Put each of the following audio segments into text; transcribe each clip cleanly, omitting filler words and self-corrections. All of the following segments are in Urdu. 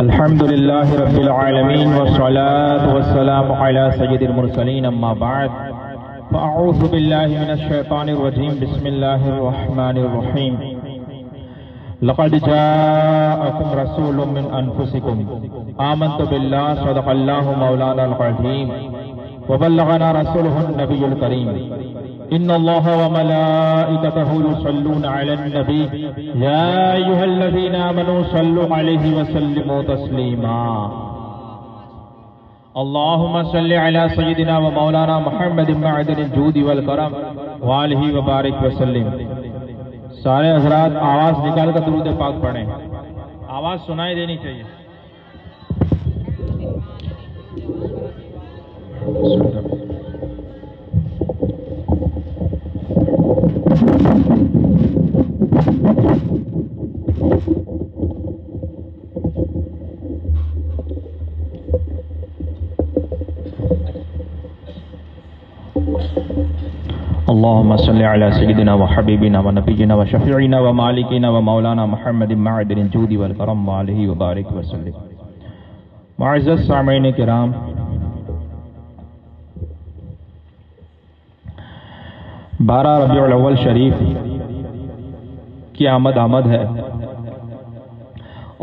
الحمد لله رب العالمين والصلاة والسلام على سيد المرسلين أما بعد فأعوذ بالله من الشيطان الرجيم بسم الله الرحمن الرحيم لقد جاءكم رسول من أنفسكم آمنت بالله صدق الله مولانا العظيم وبلغنا رسوله النبي الكريم إن الله وملائكته يصلون على النبي يا أيها الذين آمنوا صلوا عليه وسلموا تسليما اللهم صل على سيدنا ومولانا محمد معدن الجود والكرم وآلہ وبارک وسلم۔ سارے حضرات آواز نکال کر درود پاک پڑھیں، آواز سنائی دینی چاہیے۔ اللهم صل على سيدنا وحبيبنا ونبينا وشفيعنا ومالكنا ومولانا محمد معدن الجود والكرم وآلہ وبارک وسلم۔ معزز سامعین کرام، بارہ ربیع الاول شریف کی آمد ہے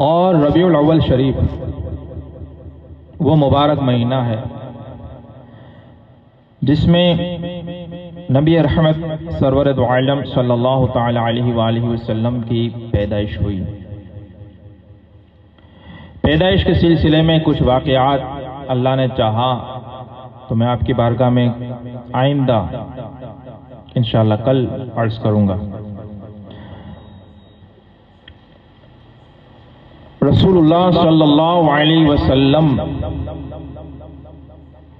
اور ربیع الاول شریف وہ مبارک مہینہ ہے جس میں نبی رحمت سرور دو عالم صلی اللہ تعالی علیہ وآلہ وسلم کی پیدائش ہوئی۔ پیدائش کے سلسلے میں کچھ واقعات اللہ نے چاہا تو میں آپ کی بارگاہ میں آئندہ انشاءاللہ کل عرض کروں گا۔ رسول اللہ صلی اللہ علیہ وسلم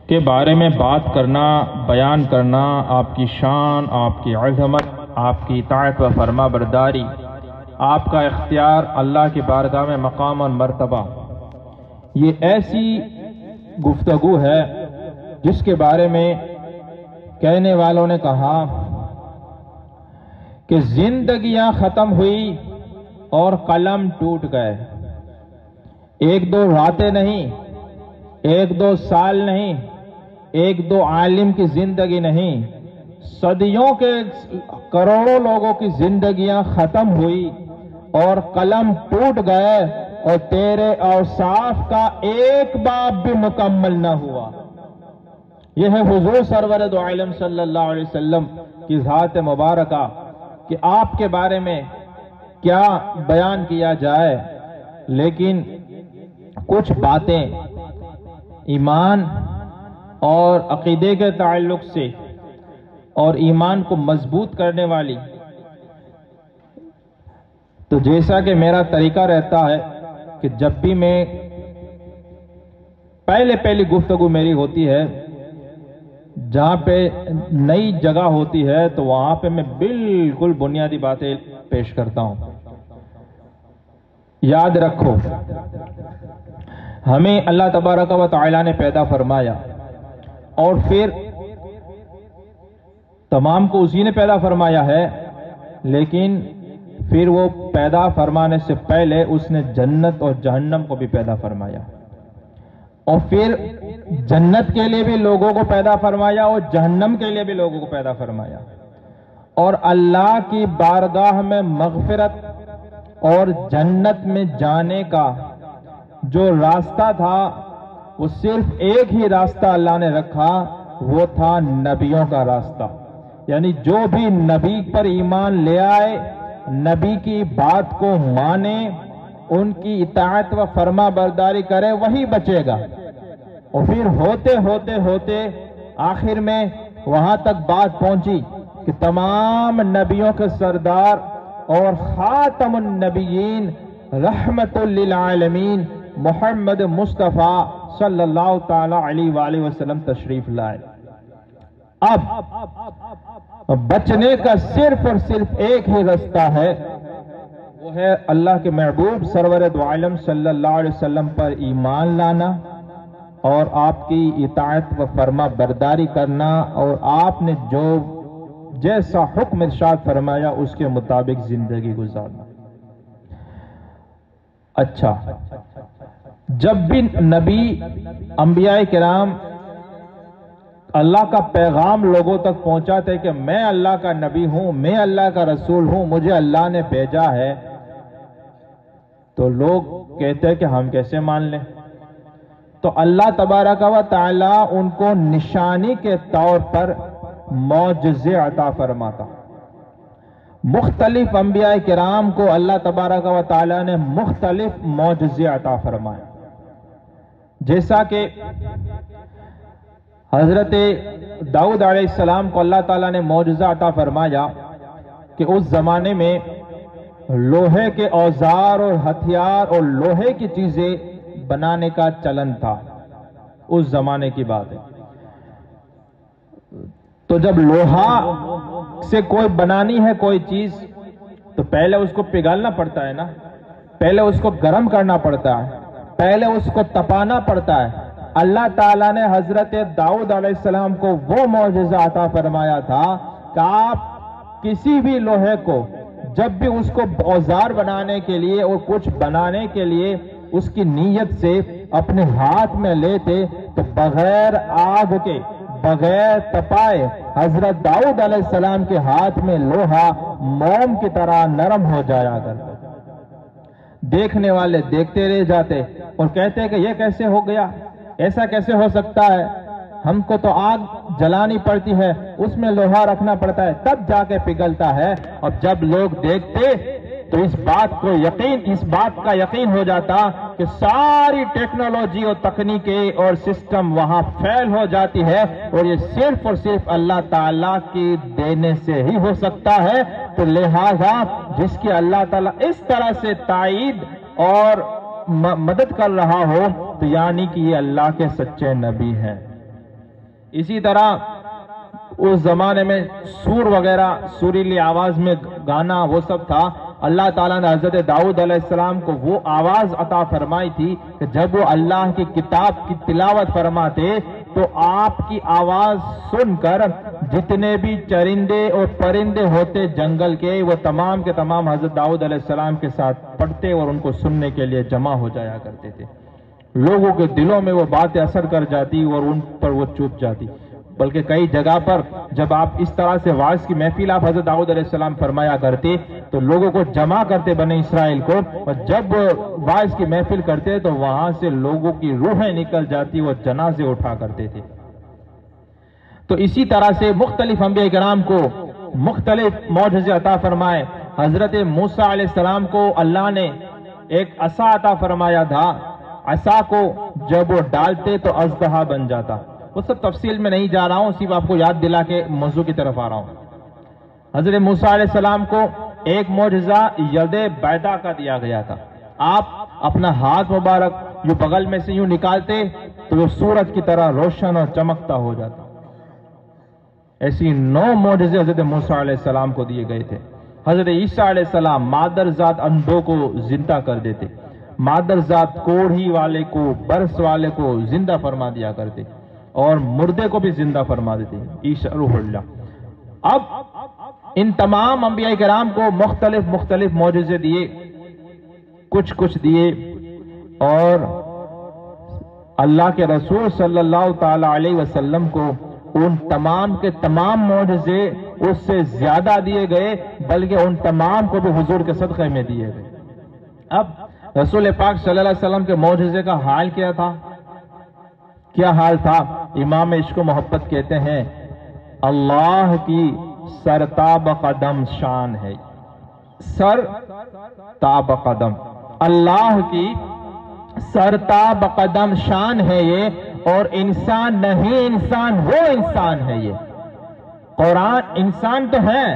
کے بارے میں بات کرنا، بیان کرنا، آپ کی شان، آپ کی عظمت، آپ کی اطاعت و فرما برداری، آپ کا اختیار، اللہ کی بارگاہ میں مقام اور مرتبہ، یہ ایسی گفتگو ہے جس کے بارے میں کہنے والوں نے کہا کہ زندگیاں ختم ہوئی اور قلم ٹوٹ گئے۔ ایک دو راتیں نہیں، ایک دو سال نہیں، ایک دو عالم کی زندگی نہیں، صدیوں کے کروڑوں لوگوں کی زندگیاں ختم ہوئی اور قلم ٹوٹ گئے اور تیرے اوصاف کا ایک باب بھی مکمل نہ ہوا۔ یہ ہے حضور سرور دو عالم صلی اللہ علیہ وسلم کی ذات مبارکہ کہ آپ کے بارے میں کیا بیان کیا جائے، لیکن کچھ باتیں ایمان اور عقیدے کے تعلق سے اور ایمان کو مضبوط کرنے والی، تو جیسا کہ میرا طریقہ رہتا ہے کہ جب بھی میں پہلی گفتگو میری ہوتی ہے، جہاں پہ نئی جگہ ہوتی ہے تو وہاں پہ میں بالکل بنیادی باتیں پیش کرتا ہوں۔ یاد رکھو، ہمیں اللہ تبارک و تعالی نے پیدا فرمایا اور پھر تمام کو اسی نے پیدا فرمایا ہے، لیکن پھر وہ پیدا فرمانے سے پہلے اس نے جنت اور جہنم کو بھی پیدا فرمایا، اور پھر جنت کے لیے بھی لوگوں کو پیدا فرمایا اور جہنم کے لیے بھی لوگوں کو پیدا فرمایا، اور اللہ کی بارگاہ میں مغفرت اور جنت میں جانے کا جو راستہ تھا وہ صرف ایک ہی راستہ اللہ نے رکھا، وہ تھا نبیوں کا راستہ۔ یعنی جو بھی نبی پر ایمان لے آئے، نبی کی بات کو مانے، ان کی اطاعت و فرما برداری کرے، وہی بچے گا۔ اور پھر ہوتے آخر میں وہاں تک بات پہنچی کہ تمام نبیوں کے سردار اور خاتم النبیین رحمت للعالمین محمد مصطفیٰ صلی اللہ تعالی علیہ وآلہ وسلم تشریف لائے۔ اب بچنے کا صرف اور صرف ایک ہی راستہ ہے، وہ ہے اللہ کے محبوب سرور دو عالم صلی اللہ علیہ وسلم پر ایمان لانا اور آپ کی اطاعت و فرما برداری کرنا، اور آپ نے جو جیسا حکم ارشاد فرمایا اس کے مطابق زندگی گزارنا۔ اچھا، جب بھی نبی انبیاء کرام اللہ کا پیغام لوگوں تک پہنچاتے کہ میں اللہ کا نبی ہوں، میں اللہ کا رسول ہوں، مجھے اللہ نے بھیجا ہے، تو لوگ کہتے ہیں کہ ہم کیسے مان لیں؟ تو اللہ تبارک و تعالی ان کو نشانی کے طور پر معجزے عطا فرماتا۔ مختلف انبیاء کرام کو اللہ تبارک و تعالی نے مختلف معجزے عطا فرمائے، جیسا کہ حضرت داؤد علیہ السلام کو اللہ تعالیٰ نے معجزہ عطا فرمایا کہ اس زمانے میں لوہے کے اوزار اور ہتھیار اور لوہے کی چیزیں بنانے کا چلن تھا، اس زمانے کی بات ہے۔ تو جب لوہا سے کوئی بنانی ہے کوئی چیز تو پہلے اس کو پگھالنا پڑتا ہے نا، پہلے اس کو گرم کرنا پڑتا ہے، پہلے اس کو تپانا پڑتا ہے۔ اللہ تعالیٰ نے حضرت داؤد علیہ السلام کو وہ معجزہ عطا فرمایا تھا کہ آپ کسی بھی لوہے کو جب بھی اس کو اوزار بنانے کے لیے اور کچھ بنانے کے لیے اس کی نیت سے اپنے ہاتھ میں لیتے تو بغیر آگ کے، بغیر تپائے حضرت داؤد علیہ السلام کے ہاتھ میں لوہا موم کی طرح نرم ہو جایا کرتا۔ دیکھنے والے دیکھتے رہ جاتے اور کہتے کہ یہ کیسے ہو گیا، ایسا کیسے ہو سکتا ہے، ہم کو تو آگ جلانی پڑتی ہے، اس میں لوہا رکھنا پڑتا ہے تب جا کے پگھلتا ہے۔ اور جب لوگ دیکھتے تو اس بات کا یقین ہو جاتا کہ ساری ٹیکنالوجی اور تکنیکیں اور سسٹم وہاں فیل ہو جاتی ہے اور یہ صرف اور صرف اللہ تعالیٰ کی دینے سے ہی ہو سکتا ہے۔ تو لہذا جس کی اللہ تعالیٰ اس طرح سے تائید اور مدد کر رہا ہو تو یعنی کہ یہ اللہ کے سچے نبی ہیں۔ اسی طرح اس زمانے میں سور وغیرہ، سریلی آواز میں گانا وہ سب تھا۔ اللہ تعالیٰ نے حضرت داؤد علیہ السلام کو وہ آواز عطا فرمائی تھی کہ جب وہ اللہ کی کتاب کی تلاوت فرماتے تو آپ کی آواز سن کر جتنے بھی چرندے اور پرندے ہوتے جنگل کے وہ تمام کے تمام حضرت داؤد علیہ السلام کے ساتھ پڑھتے اور ان کو سننے کے لیے جمع ہو جایا کرتے تھے۔ لوگوں کے دلوں میں وہ باتیں اثر کر جاتی اور ان پر وہ چپ جاتی۔ بلکہ کئی جگہ پر جب آپ اس طرح سے واعظ کی محفل آپ حضرت داؤد علیہ السلام فرمایا کرتے تو لوگوں کو جمع کرتے بنی اسرائیل کو، اور جب واعظ کی محفل کرتے تو وہاں سے لوگوں کی روحیں نکل جاتی اور جنازے اٹھا کرتے تھے۔ تو اسی طرح سے مختلف انبیاء کرام کو مختلف معجزے عطا فرمائے۔ حضرت موسیٰ علیہ السلام کو اللہ نے ایک عصا عطا فرمایا تھا، عصا کو جب وہ ڈالتے تو اژدہا بن جاتا۔ وہ سب تفصیل میں نہیں جا رہا ہوں، صرف آپ کو یاد دلا کے موضوع کی طرف آ رہا ہوں۔ حضرت موسیٰ علیہ السلام کو ایک معجزہ ید بیضا کا دیا گیا تھا۔ آپ اپنا ہاتھ مبارک یوں بغل میں سے یوں نکالتے تو وہ سورج کی طرح روشن اور چمکتا ہو جاتا۔ ایسی 9 معجزے حضرت موسیٰ علیہ السلام کو دیے گئے تھے۔ حضرت عیسیٰ علیہ السلام مادرزاد اندھوں کو زندہ کر دیتے، مادرزاد کوڑھی والے کو، برس والے کو زندہ فرما دیا کرتے اور مردے کو بھی زندہ فرما دیتے، عیسیٰ روح اللہ۔ اب ان تمام انبیاء کرام کو مختلف معجزے دیے، کچھ دیے، اور اللہ کے رسول صلی اللہ تعالی علیہ وسلم کو ان تمام کے تمام معجزے اس سے زیادہ دیے گئے، بلکہ ان تمام کو بھی حضور کے صدقے میں دیے گئے۔ اب رسول پاک صلی اللہ علیہ وسلم کے معجزے کا حال کیا تھا؟ کیا حال تھا؟ امام عشق و محبت کہتے ہیں اللہ کی سرتاب قدم شان ہے، سر تاب قدم، اللہ کی سرتاب قدم شان ہے یہ، اور انسان نہیں انسان وہ انسان ہے یہ۔ قرآن انسان تو ہے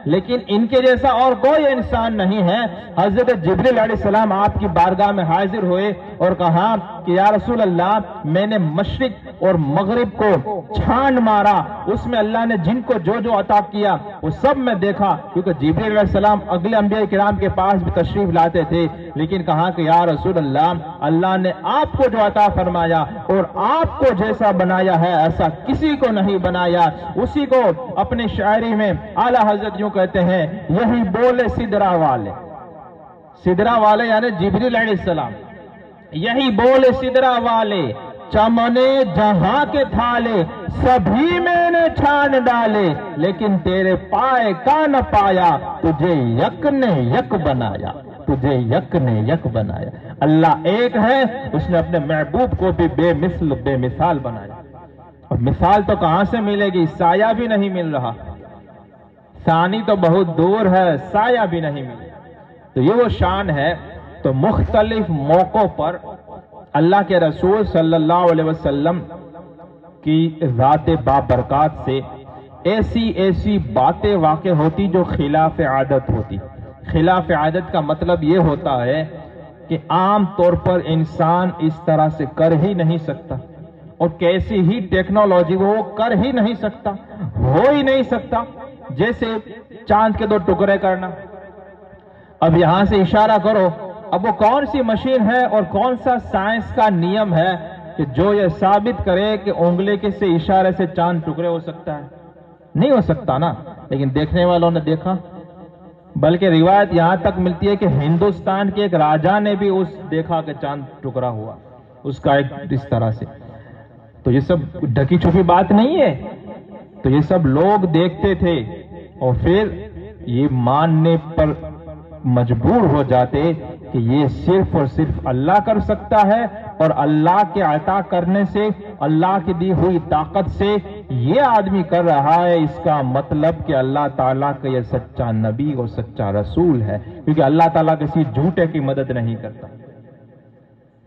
لیکن ان کے جیسا اور کوئی انسان نہیں ہے۔ حضرت جبریل علیہ السلام آپ کی بارگاہ میں حاضر ہوئے اور کہا کہ یا رسول اللہ، میں نے مشرق اور مغرب کو چھان مارا، اس میں اللہ نے جن کو جو جو عطا کیا وہ سب میں دیکھا، کیونکہ جبریل علیہ السلام اگلے انبیاء کرام کے پاس بھی تشریف لاتے تھے، لیکن کہا کہ یا رسول اللہ، اللہ نے آپ کو جو عطا فرمایا اور آپ کو جیسا بنایا ہے ایسا کسی کو نہیں بنایا۔ اسی کو اپنی شاعری میں اعلیٰ حضرت یوں کہتے ہیں، یہی بولے سدرا والے، سدرا والے یعنی جبریل علیہ السلام، یہی بولے سدرا والے چمنے جہاں کے تھالے سبھی میں نے چھان ڈالے لیکن تیرے پائے کا نہ پایا تجھے یک نے یک بنایا تجھے یک نے یک بنایا۔ اللہ ایک ہے، اس نے اپنے محبوب کو بھی بے مثل بے مثال بنایا، اور مثال تو کہاں سے ملے گی؟ سایہ بھی نہیں مل رہا، ثانی تو بہت دور ہے، سایہ بھی نہیں ملے۔ تو یہ وہ شان ہے۔ تو مختلف موقعوں پر اللہ کے رسول صلی اللہ علیہ وسلم کی ذات بابرکات سے ایسی باتیں واقع ہوتی جو خلاف عادت ہوتی۔ خلاف عادت کا مطلب یہ ہوتا ہے کہ عام طور پر انسان اس طرح سے کر ہی نہیں سکتا، اور کیسی ہی ٹیکنالوجی وہ کر ہی نہیں سکتا، ہو ہی نہیں سکتا۔ جیسے چاند کے 2 ٹکڑے کرنا، اب یہاں سے اشارہ کرو، اب وہ کون سی مشین ہے اور کون سا سائنس کا نیم ہے کہ جو یہ ثابت کرے کہ انگلی کے سے اشارے سے چاند ٹکڑے ہو سکتا ہے؟ نہیں ہو سکتا نا۔ لیکن دیکھنے والوں نے دیکھا، بلکہ روایت یہاں تک ملتی ہے کہ ہندوستان کے ایک راجا نے بھی دیکھا کہ چاند ٹکڑا ہوا اس کا ایک اس طرح سے۔ تو یہ سب ڈھکی چھپی بات نہیں ہے، تو یہ سب لوگ دیکھتے تھے اور پھر یہ ماننے پر مجبور ہو جاتے کہ یہ صرف اور صرف اللہ کر سکتا ہے، اور اللہ کے عطا کرنے سے، اللہ کی دی ہوئی طاقت سے یہ آدمی کر رہا ہے، اس کا مطلب کہ اللہ تعالیٰ کا یہ سچا نبی اور سچا رسول ہے، کیونکہ اللہ تعالیٰ کسی جھوٹے کی مدد نہیں کرتا۔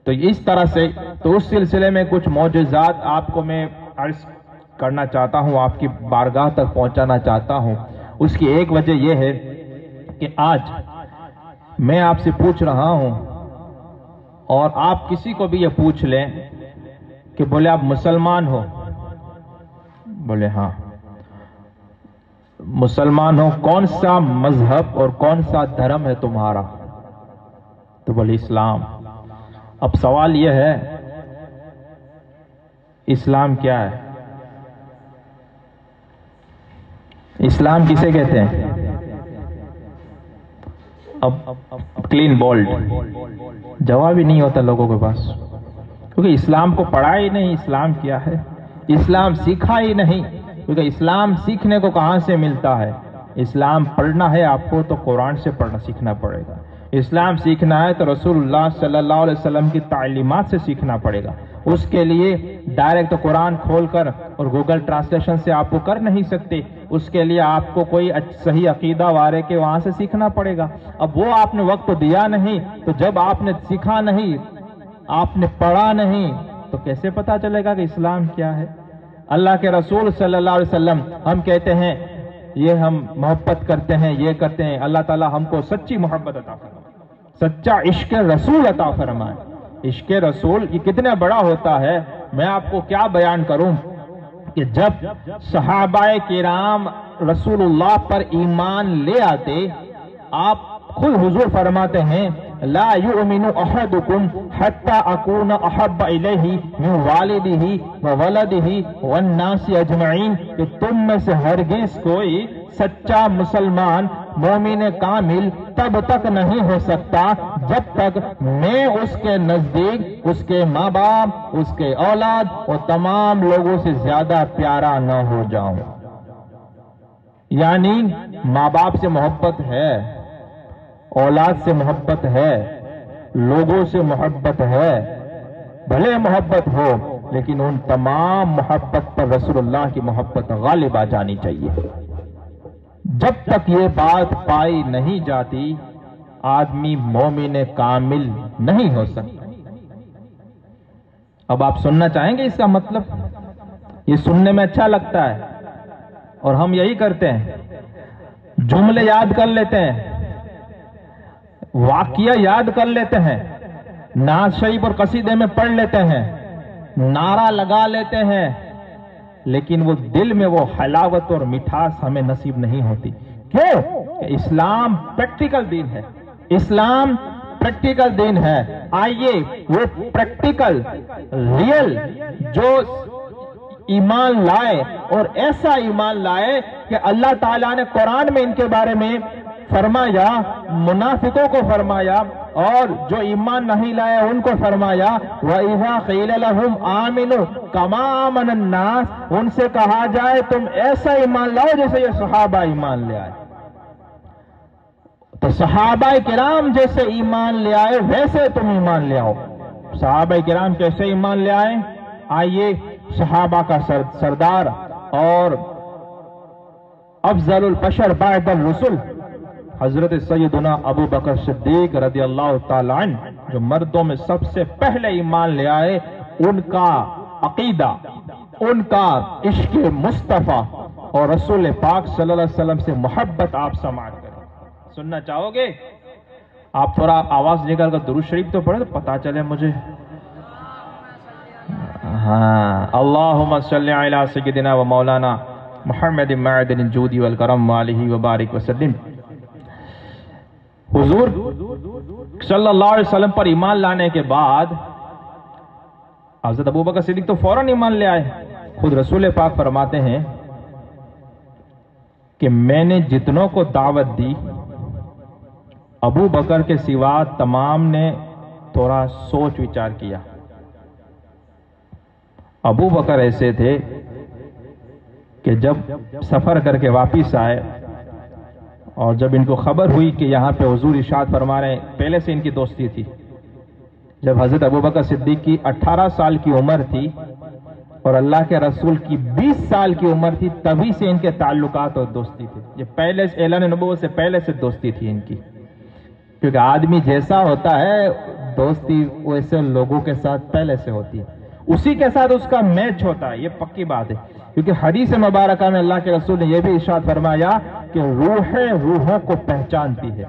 تو اس طرح سے تو اس سلسلے میں کچھ معجزات آپ کو میں عرض کرنا چاہتا ہوں، آپ کی بارگاہ تک پہنچانا چاہتا ہوں۔ اس کی ایک وجہ یہ ہے کہ آج میں آپ سے پوچھ رہا ہوں، اور آپ کسی کو بھی یہ پوچھ لیں کہ بولے آپ مسلمان ہو؟ بولے ہاں مسلمان ہو، کون سا مذہب اور کون سا دھرم ہے تمہارا؟ تو بولے اسلام۔ اب سوال یہ ہے، اسلام کیا ہے؟ اسلام کسے کہتے ہیں؟ اب کلین بولڈ جواب ہی نہیں ہوتا لوگوں کے پاس، کیونکہ اسلام کو پڑھا ہی نہیں۔ اسلام کیا ہے؟ اسلام سیکھا ہی نہیں، کیونکہ اسلام سیکھنے کو کہاں سے ملتا ہے؟ اسلام پڑھنا ہے آپ کو تو قرآن سے پڑھنا سیکھنا پڑے گا۔ اسلام سیکھنا ہے تو رسول اللہ صلی اللہ علیہ وسلم کی تعلیمات سے سیکھنا پڑے گا۔ اس کے لیے ڈائریکٹ قرآن کھول کر اور گوگل ٹرانسلیشن سے آپ کو کر نہیں سکتے، اس کے لیے آپ کو کوئی صحیح عقیدہ وارے کے وہاں سے سیکھنا پڑے گا۔ اب وہ آپ نے وقت دیا نہیں، تو جب آپ نے سیکھا نہیں، آپ نے پڑھا نہیں، تو کیسے پتا چلے گا کہ اسلام کیا ہے؟ اللہ کے رسول صلی اللہ علیہ وسلم، ہم کہتے ہیں یہ ہم محبت کرتے ہیں، یہ کرتے ہیں، اللہ تعالیٰ ہم کو سچی محبت عطا فرمائے، سچا عشق رسول عطا فرمائے۔ عشق رسول یہ کتنا بڑا ہوتا ہے، میں آپ کو کیا بیان کروں کہ جب صحابہ کرام رسول اللہ پر ایمان لے آتے، آپ خود حضور فرماتے ہیں لا یؤمن احدکم حتی اکون احب الیہ من والدہ وولدہ والناس اجمعین، کہ تم میں سے ہرگز کوئی سچا مسلمان مومن کامل تب تک نہیں ہو سکتا جب تک میں اس کے نزدیک اس کے ماں باپ، اس کے اولاد اور تمام لوگوں سے زیادہ پیارا نہ ہو جاؤں۔ یعنی ماں باپ سے محبت ہے، اولاد سے محبت ہے، لوگوں سے محبت ہے، بھلے محبت ہو لیکن ان تمام محبت پر رسول اللہ کی محبت غالب آ جانی چاہیے۔ جب تک یہ بات پائی نہیں جاتی آدمی مومن کامل نہیں ہو سکتا۔ اب آپ سننا چاہیں گے اس کا مطلب؟ یہ سننے میں اچھا لگتا ہے اور ہم یہی کرتے ہیں، جملے یاد کر لیتے ہیں، واقعہ یاد کر لیتے ہیں، نعت شریف اور قصیدے میں پڑھ لیتے ہیں، نعرہ لگا لیتے ہیں، لیکن وہ دل میں وہ حلاوت اور مٹھاس ہمیں نصیب نہیں ہوتی۔ کیوں؟ کہ اسلام پریکٹیکل دین ہے، اسلام پریکٹیکل دین ہے۔ آئیے وہ پریکٹیکل ریئل جو ایمان لائے، اور ایسا ایمان لائے کہ اللہ تعالیٰ نے قرآن میں ان کے بارے میں فرمایا منافقوں کو فرمایا اور جو ایمان نہیں لائے ان کو فرمایا وَإِذَا قِيلَ لَهُمْ آمِنُوا كَمَا آمَنَ النَّاسِ، ان سے کہا جائے تم ایسا ایمان لاؤ جیسے یہ صحابہ ایمان لے آئے. تو صحابہ کرام جیسے ایمان لے آئے ویسے تم ایمان لے آؤ. صحابہ کرام کیسے ایمان لے آئے؟ آئیے صحابہ کا سردار اور افضل البشر بعد الرسل حضرت سیدنا ابو بکر صدیق رضی اللہ تعالی عنہ، جو مردوں میں سب سے پہلے ایمان لے آئے، ان کا عقیدہ، ان کا عشق مصطفیٰ اور رسول پاک صلی اللہ علیہ وسلم سے محبت آپ سماعت کریں. سننا چاہو گے؟ آپ تھوڑا آواز نکال کر درود شریف تو پڑھیں تو پتا چلے مجھے. ہاں، اللہم صلی علی سیدنا و مولانا محمد معدن الجود والکرم علیہ وبارک وسلم. حضور صلی اللہ علیہ وسلم پر ایمان لانے کے بعد حضرت ابو بکر صدیق تو فوراً ایمان لے آئے. خود رسول پاک فرماتے ہیں کہ میں نے جتنوں کو دعوت دی ابو بکر کے سوا تمام نے تھوڑا سوچ وچار کیا. ابو بکر ایسے تھے کہ جب سفر کر کے واپس آئے اور جب ان کو خبر ہوئی کہ یہاں پہ حضور ارشاد فرما رہے ہیں، پہلے سے ان کی دوستی تھی. جب حضرت ابو بکر صدیق کی 18 سال کی عمر تھی اور اللہ کے رسول کی 20 سال کی عمر تھی، تبھی سے ان کے تعلقات اور دوستی تھی. یہ پہلے سے اعلان نبوت سے پہلے سے دوستی تھی ان کی، کیونکہ آدمی جیسا ہوتا ہے دوستی ویسے لوگوں کے ساتھ پہلے سے ہوتی ہے، اسی کے ساتھ اس کا میچ ہوتا ہے. یہ پکی بات ہے، کیونکہ حدیث مبارکہ میں اللہ کے رسول نے یہ بھی ارشاد فرمایا کہ روح روحوں کو پہچانتی ہے.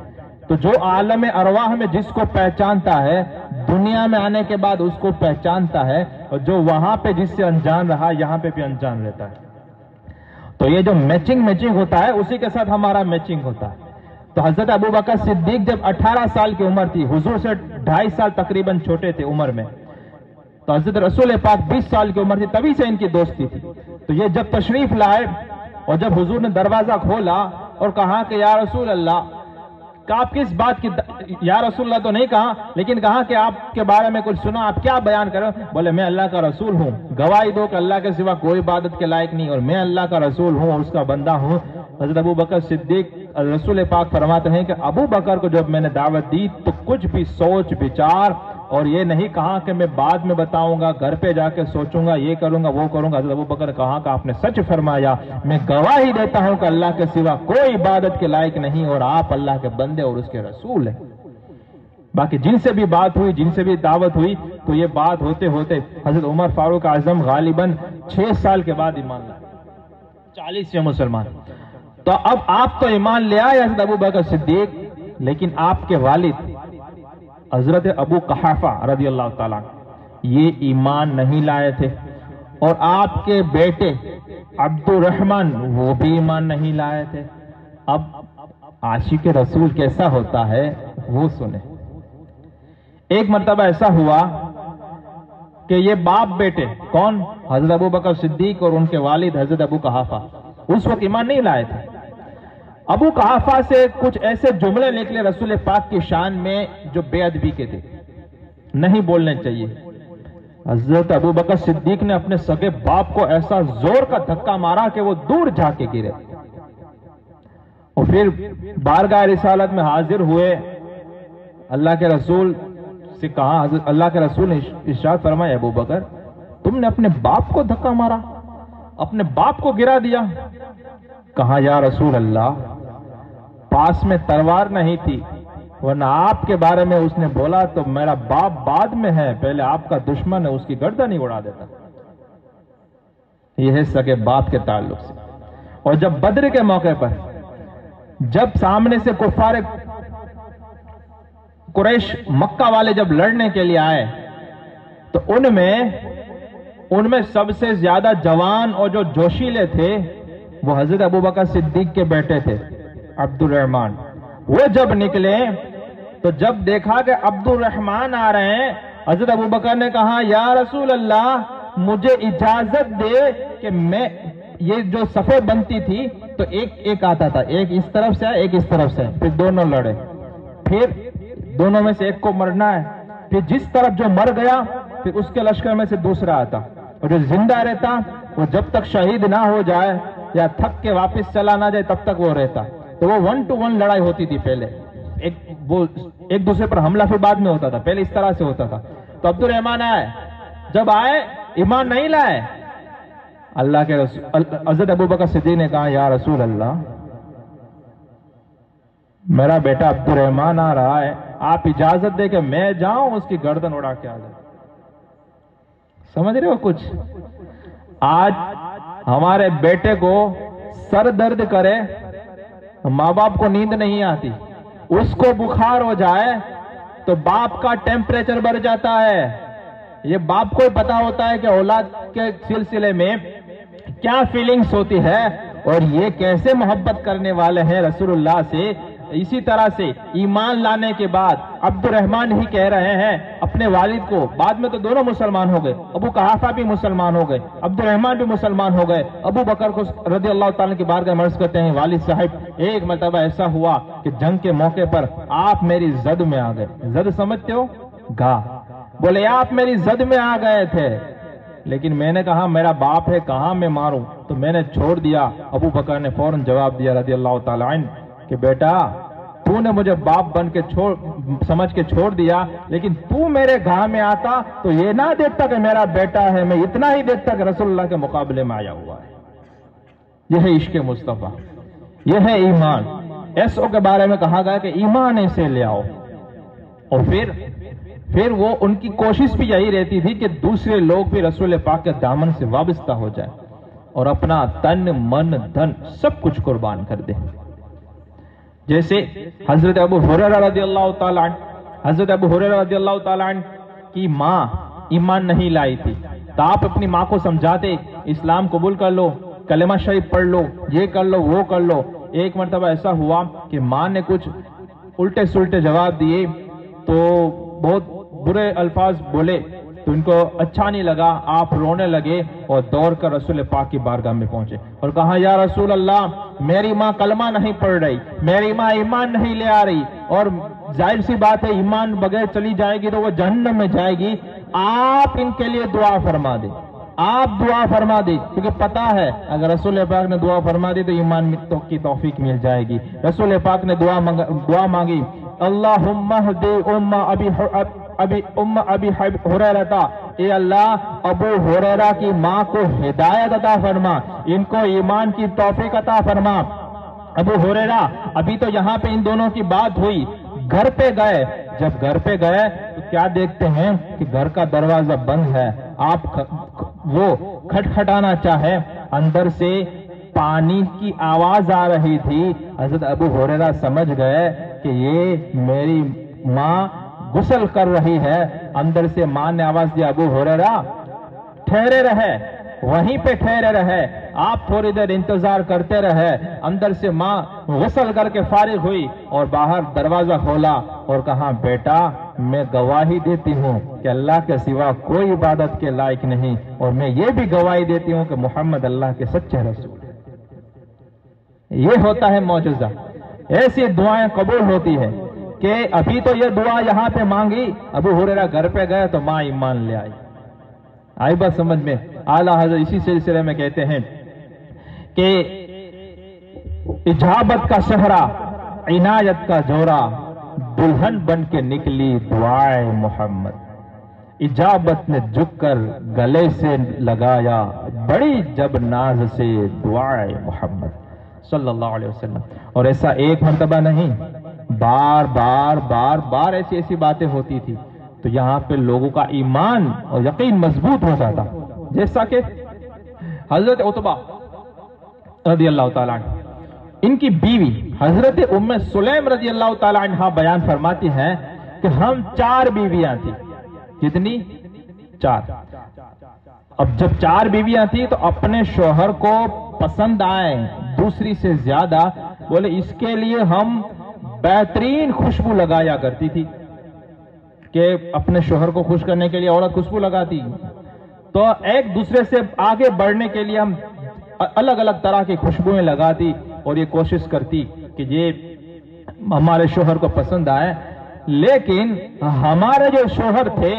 تو جو عالم ارواح میں جس کو پہچانتا ہے دنیا میں آنے کے بعد اس کو پہچانتا ہے، اور جو وہاں پہ جس سے انجان رہا یہاں پہ بھی انجان رہتا ہے. تو یہ جو میچنگ ہوتا ہے اسی کے ساتھ ہمارا میچنگ ہوتا ہے. تو حضرت ابو بکر صدیق جب 18 سال کی عمر تھی، حضور سے 2.5 سال تقریباً چھوٹے تھے عمر میں، تو حضرت رسول پاک 20 سال کی عمر تھی، تبھی سے ان کی دوستی تھی. تو یہ جب تشریف لائے اور جب حضور نے دروازہ کھولا اور کہا کہ یا رسول اللہ، کہ آپ کس بات کی، یا رسول اللہ تو نہیں کہا لیکن کہا کہ آپ کے بارے میں کچھ سنا، آپ کیا بیان کرو؟ بولے میں اللہ کا رسول ہوں، گواہی دو کہ اللہ کے سوا کوئی عبادت کے لائق نہیں اور میں اللہ کا رسول ہوں اور اس کا بندہ ہوں. حضرت ابو بکر صدیق رسول پاک فرماتے ہیں کہ ابو بکر کو جب میں نے دعوت دی تو کچھ بھی سوچ بچار اور یہ نہیں کہا کہ میں بعد میں بتاؤں گا، گھر پہ جا کے سوچوں گا، یہ کروں گا وہ کروں گا. حضرت ابو بکر نے کہا کہ آپ نے سچ فرمایا، میں گواہی دیتا ہوں کہ اللہ کے سوا کوئی عبادت کے لائق نہیں اور آپ اللہ کے بندے اور اس کے رسول ہیں. باقی جن سے بھی بات ہوئی، جن سے بھی دعوت ہوئی، تو یہ بات ہوتے ہوتے حضرت عمر فاروق اعظم غالباً 6 سال کے بعد ایمان لائے، 40 سے مسلمان. تو اب آپ تو ایمان لے آئے حضرت ابو بکر صدیق، لیکن آپ کے والد حضرت ابو قحافہ رضی اللہ تعالیٰ یہ ایمان نہیں لائے تھے، اور آپ کے بیٹے عبد الرحمن وہ بھی ایمان نہیں لائے تھے. اب عاشق رسول کیسا ہوتا ہے وہ سنیں. ایک مرتبہ ایسا ہوا کہ یہ باپ بیٹے کون؟ حضرت ابو بکر صدیق اور ان کے والد حضرت ابو قحافہ اس وقت ایمان نہیں لائے تھے. ابو قحافہ سے کچھ ایسے جملے نکلے رسول پاک کی شان میں جو بے ادبی کے تھے، نہیں بولنے چاہیے. حضرت ابو بکر صدیق نے اپنے سگے باپ کو ایسا زور کا دھکا مارا کہ وہ دور جا کے گرے، اور پھر بارگاہ رسالت میں حاضر ہوئے. اللہ کے رسول سے کہا، اللہ کے رسول نے ارشاد فرمایا ابو بکر تم نے اپنے باپ کو دھکا مارا، اپنے باپ کو گرا دیا. کہا یا رسول اللہ پاس میں تلوار نہیں تھی، ورنہ آپ کے بارے میں اس نے بولا تو میرا باپ بعد میں ہے، پہلے آپ کا دشمن ہے، اس کی گردن نہیں اڑا دیتا. یہ ہے سگے باپ کے تعلق سے. اور جب بدر کے موقع پر جب سامنے سے کفار قریش مکہ والے جب لڑنے کے لیے آئے تو ان میں سب سے زیادہ جوان اور جو جوشیلے تھے وہ حضرت ابو بکر صدیق کے بیٹے تھے عبد الرحمن. وہ جب نکلے تو جب دیکھا کہ عبد الرحمن آ رہے ہیں، حضرت ابو بکر نے کہا یا رسول اللہ مجھے اجازت دے کہ میں یہ جو صفیں بنتی تھی تو ایک ایک آتا تھا، ایک اس طرف سے ایک اس طرف سے، پھر دونوں لڑے، پھر دونوں میں سے ایک کو مرنا ہے، پھر جس طرف جو مر گیا پھر اس کے لشکر میں سے دوسرا آتا، اور جو زندہ رہتا وہ جب تک شہید نہ ہو جائے یا تھک کے واپس چلا نہ جائے تب تک وہ رہتا. تو وہ 1 to 1 لڑائی ہوتی تھی پہلے، وہ ایک دوسرے پر حملہ پھر بعد میں ہوتا تھا، پہلے اس طرح سے ہوتا تھا. تو عبد الرحمن آئے، جب آئے ایمان نہیں لائے. اللہ کے رسول حضرت ابوبکر صدیق نے کہا یا رسول اللہ میرا بیٹا عبد الرحمن آ رہا ہے، آپ اجازت دے کہ میں جاؤں اس کی گردن اڑا کے آ جاؤں. سمجھ رہے ہو کچھ؟ آج ہمارے بیٹے کو سر درد کرے، ماں باپ کو نیند نہیں آتی، اس کو بخار ہو جائے تو باپ کا ٹیمپریچر بڑھ جاتا ہے. یہ باپ کو ہی پتا ہوتا ہے کہ اولاد کے سلسلے میں کیا فیلنگز ہوتی ہے اور یہ کیسے محبت کرنے والے ہیں رسول اللہ سے. اسی طرح سے ایمان لانے کے بعد عبد الرحمن ہی کہہ رہے ہیں اپنے والد کو، بعد میں تو دونوں مسلمان ہو گئے، ابو قحافہ بھی مسلمان ہو گئے، عبد الرحمن بھی مسلمان ہو گئے. ابو بکر کو رضی اللہ تعالیٰ کی بارگاہ میں عرض کرتے ہیں والد صاحب ایک مرتبہ ایسا ہوا کہ جنگ کے موقع پر آپ میری زد میں آ گئے. زد سمجھتے ہو؟ گا. بولے آپ میری زد میں آ گئے تھے لیکن میں نے کہا میرا باپ ہے کہاں میں ماروں، تو میں نے چھوڑ دیا. ابو بکر نے فوراً جواب دیا رضی اللہ تعالیٰ عنہ کہ بیٹا تو نے مجھے باپ بن کے سمجھ کے چھوڑ دیا، لیکن تو میرے گھر میں آتا تو یہ نہ دیکھتا کہ میرا بیٹا ہے، میں اتنا ہی دیکھتا کہ رسول اللہ کے مقابلے میں آیا ہوا ہے. یہ ہے عشق مصطفیٰ، یہ ہے ایمان. ایسوں کے بارے میں کہا گیا کہ ایمان ایسے لے آؤ. اور پھر وہ ان کی کوشش بھی یہی رہتی تھی کہ دوسرے لوگ بھی رسول پاک کے دامن سے وابستہ ہو جائے اور اپنا تن من دھن سب کچھ قربان کر دے. جیسے حضرت ابو ہریرہ رضی اللہ تعالیٰ عنہ، حضرت ابو ہریرہ رضی اللہ تعالیٰ عنہ کی ماں ایمان نہیں لائی تھی، تو آپ اپنی ماں کو سمجھاتے اسلام قبول کر لو، کلمہ شریف پڑھ لو، یہ کر لو وہ کر لو. ایک مرتبہ ایسا ہوا کہ ماں نے کچھ الٹے سلٹے جواب دیے تو بہت برے الفاظ بولے تو ان کو اچھا نہیں لگا. آپ رونے لگے اور دوڑ کر رسول پاک کی بارگاہ میں پہنچے اور کہا یا رسول اللہ میری ماں کلمہ نہیں پڑھ رہی، میری ماں ایمان نہیں لے آ رہی، اور ظاہر سی بات ہے ایمان بغیر چلی جائے گی تو وہ جہنم میں جائے گی، آپ ان کے لیے دعا فرما دیں، آپ دعا فرما دیں. کیونکہ پتا ہے اگر رسول پاک نے دعا فرما دی تو ایمان کی توفیق مل جائے گی. رسول پاک نے دعا مانگی اللہم اہدی ام ابی ہریرہ، اے اللہ ابو ہریرہ کی ماں کو ہدایت عطا فرما، ان کو ایمان کی توفیق عطا فرما. ابو ہریرہ ابھی تو یہاں پہ ان دونوں کی بات ہوئی، گھر پہ گئے، جب گھر پہ گئے تو کیا دیکھتے ہیں کہ گھر کا دروازہ بند ہے. آپ وہ کھٹکھٹانا چاہے، اندر سے پانی کی آواز آ رہی تھی. حضرت ابو ہریرہ سمجھ گئے کہ یہ میری ماں غسل کر رہی ہے. اندر سے ماں نے آواز دیا ابو ہریرہ ٹھہرے رہے، وہیں پہ ٹھہرے رہے، آپ تھوڑی دیر انتظار کرتے رہے. اندر سے ماں غسل کر کے فارغ ہوئی اور باہر دروازہ کھولا اور کہا بیٹا میں گواہی دیتی ہوں کہ اللہ کے سوا کوئی عبادت کے لائق نہیں، اور میں یہ بھی گواہی دیتی ہوں کہ محمد اللہ کے سچے رسول. یہ ہوتا ہے معجزہ. ایسی دعائیں قبول ہوتی ہے کہ ابھی تو یہ دعا یہاں پہ مانگی، ابو ہریرہ گھر پہ گئے تو ماں ایمان لے آئی بات سمجھ میں. اعلیٰ حضرت اسی سلسلے میں کہتے ہیں کہ اجابت کا صحرا عنایت کا جورا، دلہن بن کے نکلی دعائے محمد. اجابت نے جھک کر گلے سے لگایا بڑی جب ناز سے دعائے محمد صلی اللہ علیہ وسلم. اور ایسا ایک مرتبہ نہیں، بار بار بار بار ایسی باتیں ہوتی تھی تو یہاں پہ لوگوں کا ایمان اور یقین مضبوط ہو جاتا. جیسا کہ حضرت عتبہ رضی اللہ تعالیٰ عنہ، ان کی بیوی حضرت ام سلیم رضی اللہ تعالیٰ عنہ بیان فرماتی ہیں کہ ہم 4 بیویاں تھیں. کتنی؟ 4. اب جب 4 بیویاں تھیں تو اپنے شوہر کو پسند آئے دوسری سے زیادہ، بولے اس کے لیے ہم بہترین خوشبو لگایا کرتی تھی کہ اپنے شوہر کو خوش کرنے کے لیے عورت خوشبو لگاتی. تو ایک دوسرے سے آگے بڑھنے کے لیے ہم الگ الگ طرح کی خوشبوئیں لگاتی اور یہ کوشش کرتی کہ یہ ہمارے شوہر کو پسند آئے. لیکن ہمارے جو شوہر تھے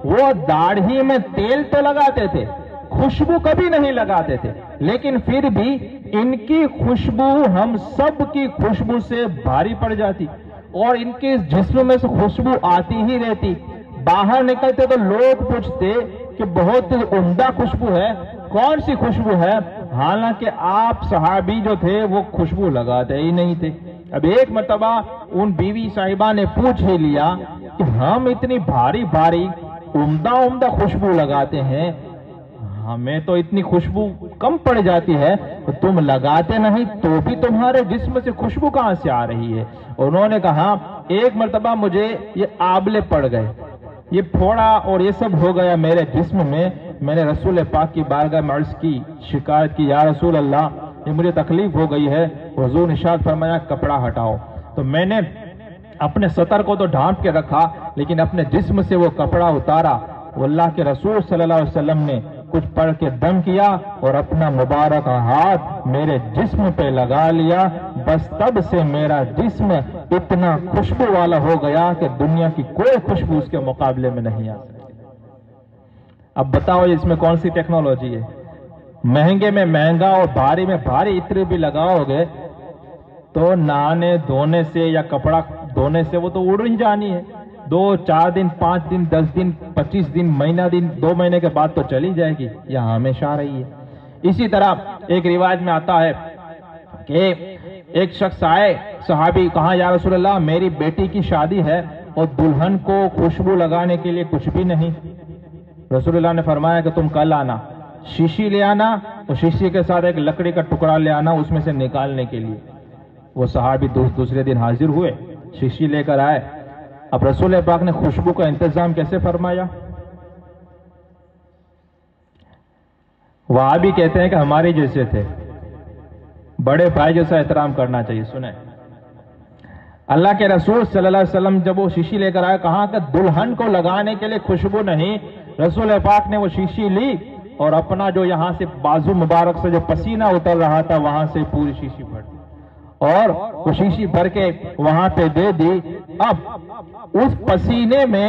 وہ داڑھی میں تیل تو لگاتے تھے، خوشبو کبھی نہیں لگاتے تھے، لیکن پھر بھی ان کی خوشبو ہم سب کی خوشبو سے بھاری پڑ جاتی اور ان کے جسم میں سے خوشبو آتی ہی رہتی. باہر نکلتے تو لوگ پوچھتے کہ بہت عمدہ خوشبو ہے، کون سی خوشبو ہے؟ حالانکہ آپ صحابی جو تھے وہ خوشبو لگاتے ہی نہیں تھے. اب ایک مرتبہ ان بیوی صاحبہ نے پوچھ ہی لیا کہ ہم اتنی بھاری بھاری عمدہ خوشبو لگاتے ہیں، ہمیں تو اتنی خوشبو کم پڑ جاتی ہے، تم لگاتے نہیں تو بھی تمہارے جسم سے خوشبو کہاں سے آ رہی ہے؟ انہوں نے کہا ایک مرتبہ مجھے یہ آبلے پڑ گئے، یہ پھوڑا اور یہ سب ہو گیا میرے جسم میں نے رسول پاک کی بارگاہ میں عرض کی، شکایت کی، یا رسول اللہ یہ مجھے تکلیف ہو گئی ہے. حضور نے ارشاد فرمایا کپڑا ہٹاؤ. تو میں نے اپنے سطر کو تو ڈھانپ کے رکھا لیکن اپنے جسم سے وہ کپڑا اتارا. اللہ کے رسول صلی اللہ علیہ وسلم نے کچھ پڑھ کے دم کیا اور اپنا مبارک ہاتھ میرے جسم پہ لگا لیا. بس تب سے میرا جسم اتنا خوشبو والا ہو گیا کہ دنیا کی کوئی خوشبو اس کے مقابلے میں نہیں آ سکتی. اب بتاؤ اس میں کون سی ٹیکنالوجی ہے؟ مہنگے میں مہنگا اور بھاری میں بھاری عطر بھی لگاؤ گے تو نہانے دھونے سے یا کپڑا دھونے سے وہ تو اڑ ہی جانی ہے. 2 4 دن 5 دن 10 دن 25 دن مہینہ دن 2 مہینے کے بعد تو چلی جائے گی، یہاں ہمیشہ رہی ہے. اسی طرح ایک روایت میں آتا ہے کہ ایک شخص آئے، صحابی، کہا یا رسول اللہ میری بیٹی کی شادی ہے اور دلہن کو خوشبو لگانے کے لیے کچھ بھی نہیں. رسول اللہ نے فرمایا کہ تم کل آنا، شیشی لے آنا اور شیشی کے ساتھ ایک لکڑی کا ٹکڑا لے آنا اس میں سے نکالنے کے لیے. وہ صحابی دوسرے دن حاضر ہوئے، شیشی لے کر آئے. اب رسول پاک نے خوشبو کا انتظام کیسے فرمایا؟ وہابی کہتے ہیں کہ ہمارے جیسے تھے، بڑے بھائی جیسا احترام کرنا چاہیے. سنیں، اللہ کے رسول صلی اللہ علیہ وسلم جب وہ شیشی لے کر آئے، کہا کہ دلہن کو لگانے کے لیے خوشبو نہیں. رسول پاک نے وہ شیشی لی اور اپنا جو یہاں سے بازو مبارک سے جو پسینہ اتر رہا تھا وہاں سے پوری شیشی بھر دی اور وہ شیشی بھر کے وہاں پہ دے دی. اب اس پسینے میں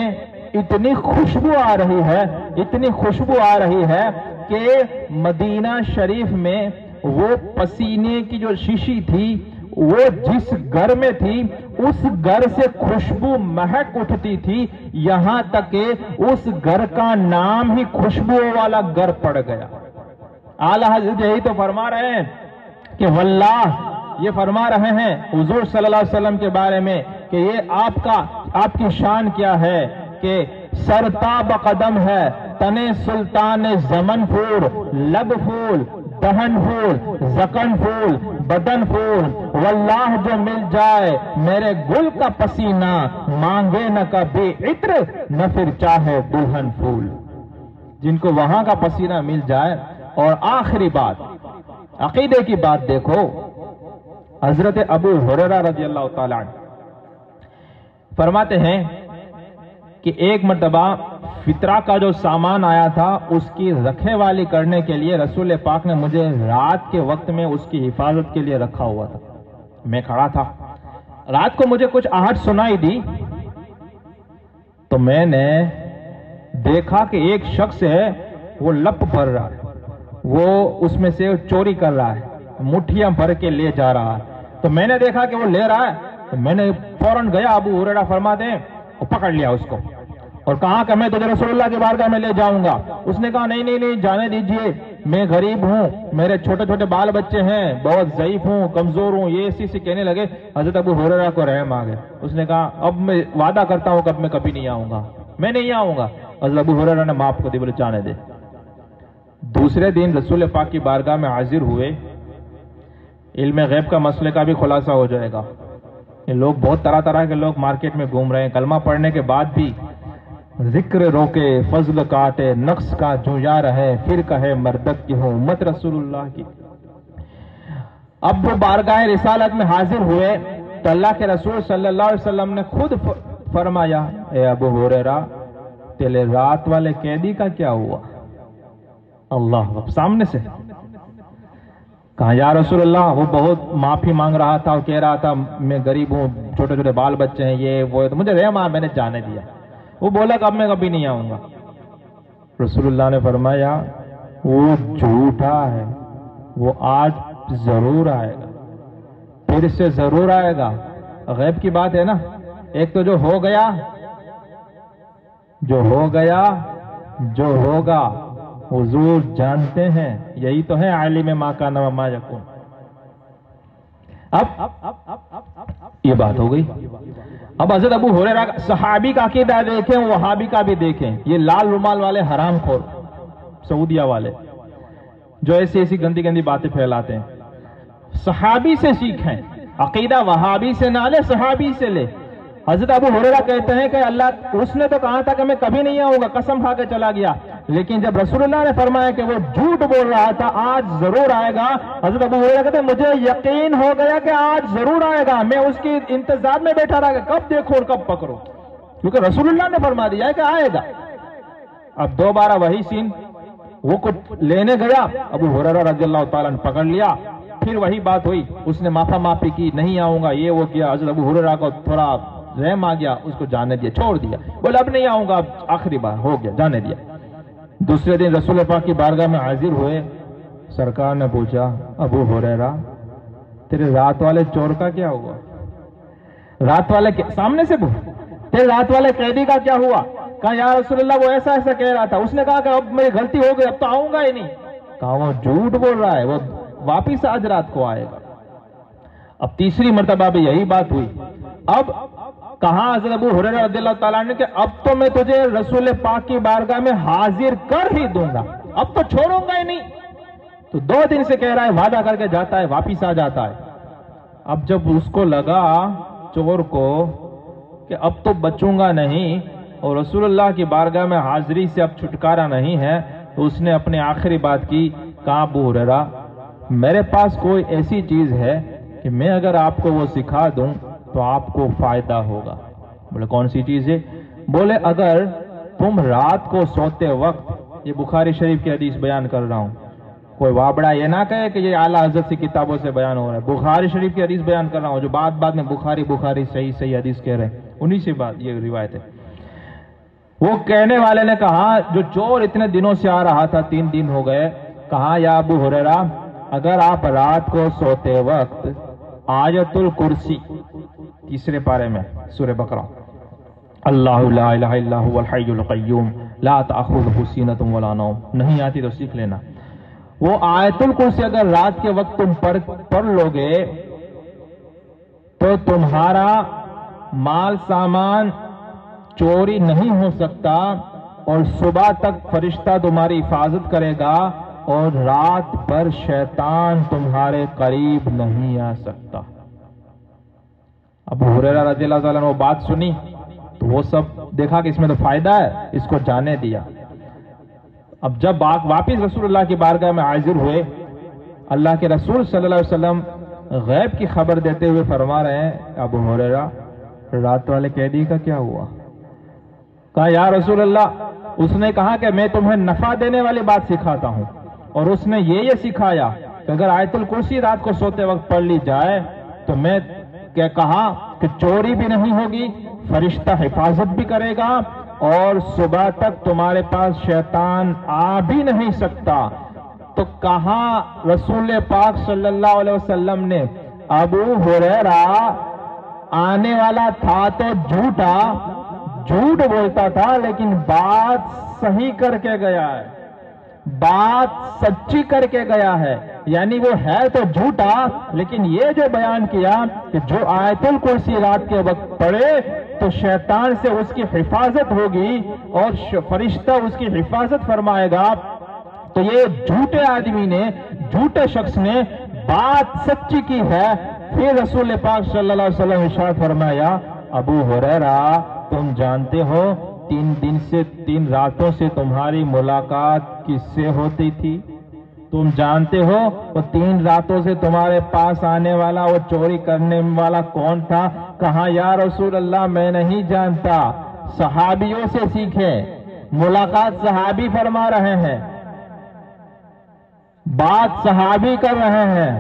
اتنی خوشبو آ رہی ہے، اتنی خوشبو آ رہی ہے کہ مدینہ شریف میں وہ پسینے کی جو شیشی تھی وہ جس گھر میں تھی اس گھر سے خوشبو مہک اٹھتی تھی، یہاں تک کہ اس گھر کا نام ہی خوشبو والا گھر پڑ گیا. اعلیٰ حضرت یہی تو فرما رہے ہیں کہ واللہ، یہ فرما رہے ہیں حضور صلی اللہ علیہ وسلم کے بارے میں کہ یہ آپ کی شان کیا ہے کہ سرتاب قدم ہے، تنے سلطان زمن پھول، لب پھول، دہن پھول، زکن پھول، بدن پھول. واللہ جو مل جائے میرے گل کا پسینہ، مانگے نہ کبھی عطر نہ پھر چاہے دلہن پھول. جن کو وہاں کا پسینہ مل جائے. اور آخری بات، عقیدے کی بات دیکھو، حضرت ابو ہریرہ رضی اللہ تعالیٰ عنہ فرماتے ہیں کہ ایک مرتبہ فطرہ کا جو سامان آیا تھا اس کی رکھے والی کرنے کے لیے رسول پاک نے مجھے رات کے وقت میں اس کی حفاظت کے لیے رکھا ہوا تھا. میں کھڑا تھا، رات کو مجھے کچھ آہٹ سنائی دی تو میں نے دیکھا کہ ایک شخص ہے وہ لپ بھر رہا ہے، وہ اس میں سے چوری کر رہا ہے، مٹھیاں بھر کے لے جا رہا ہے. تو میں نے دیکھا کہ وہ لے رہا ہے تو میں نے فوراً گیا، ابو ہریرہ فرماتے ہیں، اور پکڑ لیا اس کو اور کہا کہ میں تجھے رسول اللہ کی بارگاہ میں لے جاؤں گا. اس نے کہا نہیں جانے دیجئے، میں غریب ہوں، میرے چھوٹے چھوٹے بال بچے ہیں، بہت ضعیف ہوں، کمزور ہوں، یہ اسی کہنے لگے. حضرت ابو ہریرہ کو رحم آ گیا. اس نے کہا اب میں وعدہ کرتا ہوں کہ اب میں کبھی نہیں آؤں گا، میں نہیں آؤں گا. حضرت ابو ہریرہ نے معاف کر دی، بولے جانے دے. دوسرے دن رسول پاک کی بارگاہ میں حاضر ہوئے. علم غیب کا مسئلے کا بھی خلاصہ ہو جائے گا. یہ لوگ بہت طرح کے لوگ مارکیٹ میں گھوم رہے ہیں، کلمہ پڑھنے کے بعد بھی ذکر روکے، فضل کاٹے، نقص کا جویا رہے، پھر کہے مردک کی ہوں امت رسول اللہ کی. اب وہ بارگاہ رسالت میں حاضر ہوئے تو اللہ کے رسول صلی اللہ علیہ وسلم نے خود فرمایا، اے ابو ہریرہ تیرے رات والے قیدی کا کیا ہوا؟ اللہ سامنے سے کہا یا رسول اللہ وہ بہت معافی مانگ رہا تھا اور کہہ رہا تھا میں غریب ہوں، چھوٹے چھوٹے بال بچے ہیں، یہ وہ، تو مجھے رحم آیا، میں نے جانے دیا۔ وہ بولا کہ اب میں کبھی نہیں آؤں گا۔ رسول اللہ نے فرمایا وہ جھوٹا ہے، وہ آج ضرور آئے گا، پھر سے ضرور آئے گا۔ غیب کی بات ہے نا، ایک تو جو ہو گیا، جو ہو گیا، جو ہوگا حضور جانتے ہیں، یہی تو ہے عالم ما کان و ما یکون۔ اب یہ بات ہو گئی۔ اب حضرت ابو ہریرہ صحابی کا عقیدہ دیکھیں، وہابی کا بھی دیکھیں، یہ لال رومال والے حرام خور سعودیہ والے جو ایسی ایسی گندی گندی باتیں پھیلاتے ہیں، صحابی سے سیکھیں، عقیدہ وہابی سے نہ لے، صحابی سے لے۔ حضرت ابو ہریرہ کہتے ہیں کہ اللہ اس نے تو کہا تھا کہ میں کبھی نہیں آؤں گا، قسم کھا کے چلا گیا، لیکن جب رسول اللہ نے فرمایا کہ وہ جھوٹ بول رہا تھا، آج ضرور آئے گا، حضرت ابو ہریرہ کہتے ہیں مجھے یقین ہو گیا کہ آج ضرور آئے گا، میں اس کی انتظار میں بیٹھا رہا کہ کب دیکھو اور کب پکڑو، کیونکہ رسول اللہ نے فرما دیا ہے کہ آئے گا۔ اب دوبارہ وہی سین، وہ کچھ لینے گیا، ابو ہریرہ رضی اللہ تعالیٰ نے پکڑ لیا، پھر وہی بات ہوئی، اس نے معافی معافی کی، نہیں آؤں گا، یہ وہ کیا، حضرت ابو ہریرہ کو تھوڑا رحم آ گیا، اس کو جانے دیا، چھوڑ دیا، بولے اب نہیں آؤں گا، اب آخری بار ہو گیا، جانے دیا۔ دوسرے دن رسول پاک کی بارگاہ میں حاضر ہوئے، سرکار نے پوچھا ابو ہریرہ تیرے رات والے چور کا کیا ہوا؟ رات والے سامنے سے تیرے رات والے قیدی کا کیا ہوا؟ کہا یا رسول اللہ وہ ایسا ایسا کہہ رہا تھا، اس نے کہا کہ اب میری غلطی ہو گئی، اب تو آؤں گا ہی نہیں۔ کہا وہ جھوٹ بول رہا ہے، وہ واپس آج رات کو آئے گا۔ اب تیسری مرتبہ بھی یہی بات ہوئی۔ اب کہا حضرت ابو ہریرہ رضی اللہ تعالیٰ نے کہ اب تو میں تجھے رسول پاک کی بارگاہ میں حاضر کر ہی دوں گا، اب تو چھوڑوں گا ہی نہیں۔ تو 2 دن سے کہہ رہا ہے، وعدہ کر کے جاتا ہے، واپس آ جاتا ہے۔ اب جب اس کو لگا چور کو کہ اب تو بچوں گا نہیں اور رسول اللہ کی بارگاہ میں حاضری سے اب چھٹکارا نہیں ہے، تو اس نے اپنی آخری بات کی، کہا ابو ہریرہ میرے پاس کوئی ایسی چیز ہے کہ میں اگر آپ کو وہ سکھا دوں تو آپ کو فائدہ ہوگا۔ بولے کون سی چیز ہے؟ بولے اگر تم رات کو سوتے وقت، یہ بخاری شریف کی حدیث بیان کر رہا ہوں، کوئی وابڑا یہ نہ کہے کہ یہ اعلیٰ حضرت کی کتابوں سے بیان ہو رہا ہے، بخاری شریف کی حدیث بیان کر رہا ہوں، جو بعد میں بخاری صحیح حدیث کہہ رہے ہیں، انہی سے بات یہ روایت ہے۔ وہ کہنے والے نے کہا جو چور اتنے دنوں سے آ رہا تھا، 3 دن ہو گئے، کہا یا ابو ہریرہ اگر آپ رات کو سوتے وقت آیت الکرسی 3 پارے میں سورہ بقرہ، اللہ لا الہ الا هو الحی القیوم لا تأخذہ سینۃ ولا نوم، نہیں آتی تو سیکھ لینا، وہ آیت الکرسی اگر رات کے وقت تم پڑھ لوگے تو تمہارا مال سامان چوری نہیں ہو سکتا، اور صبح تک فرشتہ تمہاری حفاظت کرے گا، اور رات بھر شیطان تمہارے قریب نہیں آ سکتا۔ ابو ہریرہ رضی اللہ تعالیٰ نے وہ بات سنی تو وہ سب دیکھا کہ اس میں تو فائدہ ہے، اس کو جانے دیا۔ اب جب واپس رسول اللہ کی بارگاہ میں حاضر ہوئے، اللہ کے رسول صلی اللہ علیہ وسلم غیب کی خبر دیتے ہوئے فرما رہے ہیں ابو ہریرہ رات والے قیدی کا کیا ہوا؟ کہا یا رسول اللہ اس نے کہا کہ میں تمہیں نفع دینے والی بات سکھاتا ہوں، اور اس نے یہ سکھایا کہ اگر آیت الکرسی رات کو سوتے وقت پڑھ لی جائے تو میں کہا کہ چوری بھی نہیں ہوگی، فرشتہ حفاظت بھی کرے گا، اور صبح تک تمہارے پاس شیطان آ بھی نہیں سکتا۔ تو کہا رسول پاک صلی اللہ علیہ وسلم نے ابو ہریرہ آنے والا تھا تو جھوٹ بولتا تھا، لیکن بات صحیح کر کے گیا ہے، بات سچی کر کے گیا ہے، یعنی وہ ہے تو جھوٹا، لیکن یہ جو بیان کیا کہ جو آیت الکرسی رات کے وقت پڑھے تو شیطان سے اس کی حفاظت ہوگی اور فرشتہ اس کی حفاظت فرمائے گا، تو یہ جھوٹے آدمی نے، جھوٹے شخص نے بات سچی کی ہے۔ پھر رسول پاک صلی اللہ علیہ وسلم ارشاد فرمایا ابو ہریرہ تم جانتے ہو 3 راتوں سے تمہاری ملاقات کس سے ہوتی تھی؟ تم جانتے ہو وہ 3 راتوں سے تمہارے پاس آنے والا وہ چوری کرنے والا کون تھا؟ کہا یا رسول اللہ میں نہیں جانتا، صحابیوں سے سیکھے، ملاقات صحابی فرما رہے ہیں، بات صحابی کر رہے ہیں،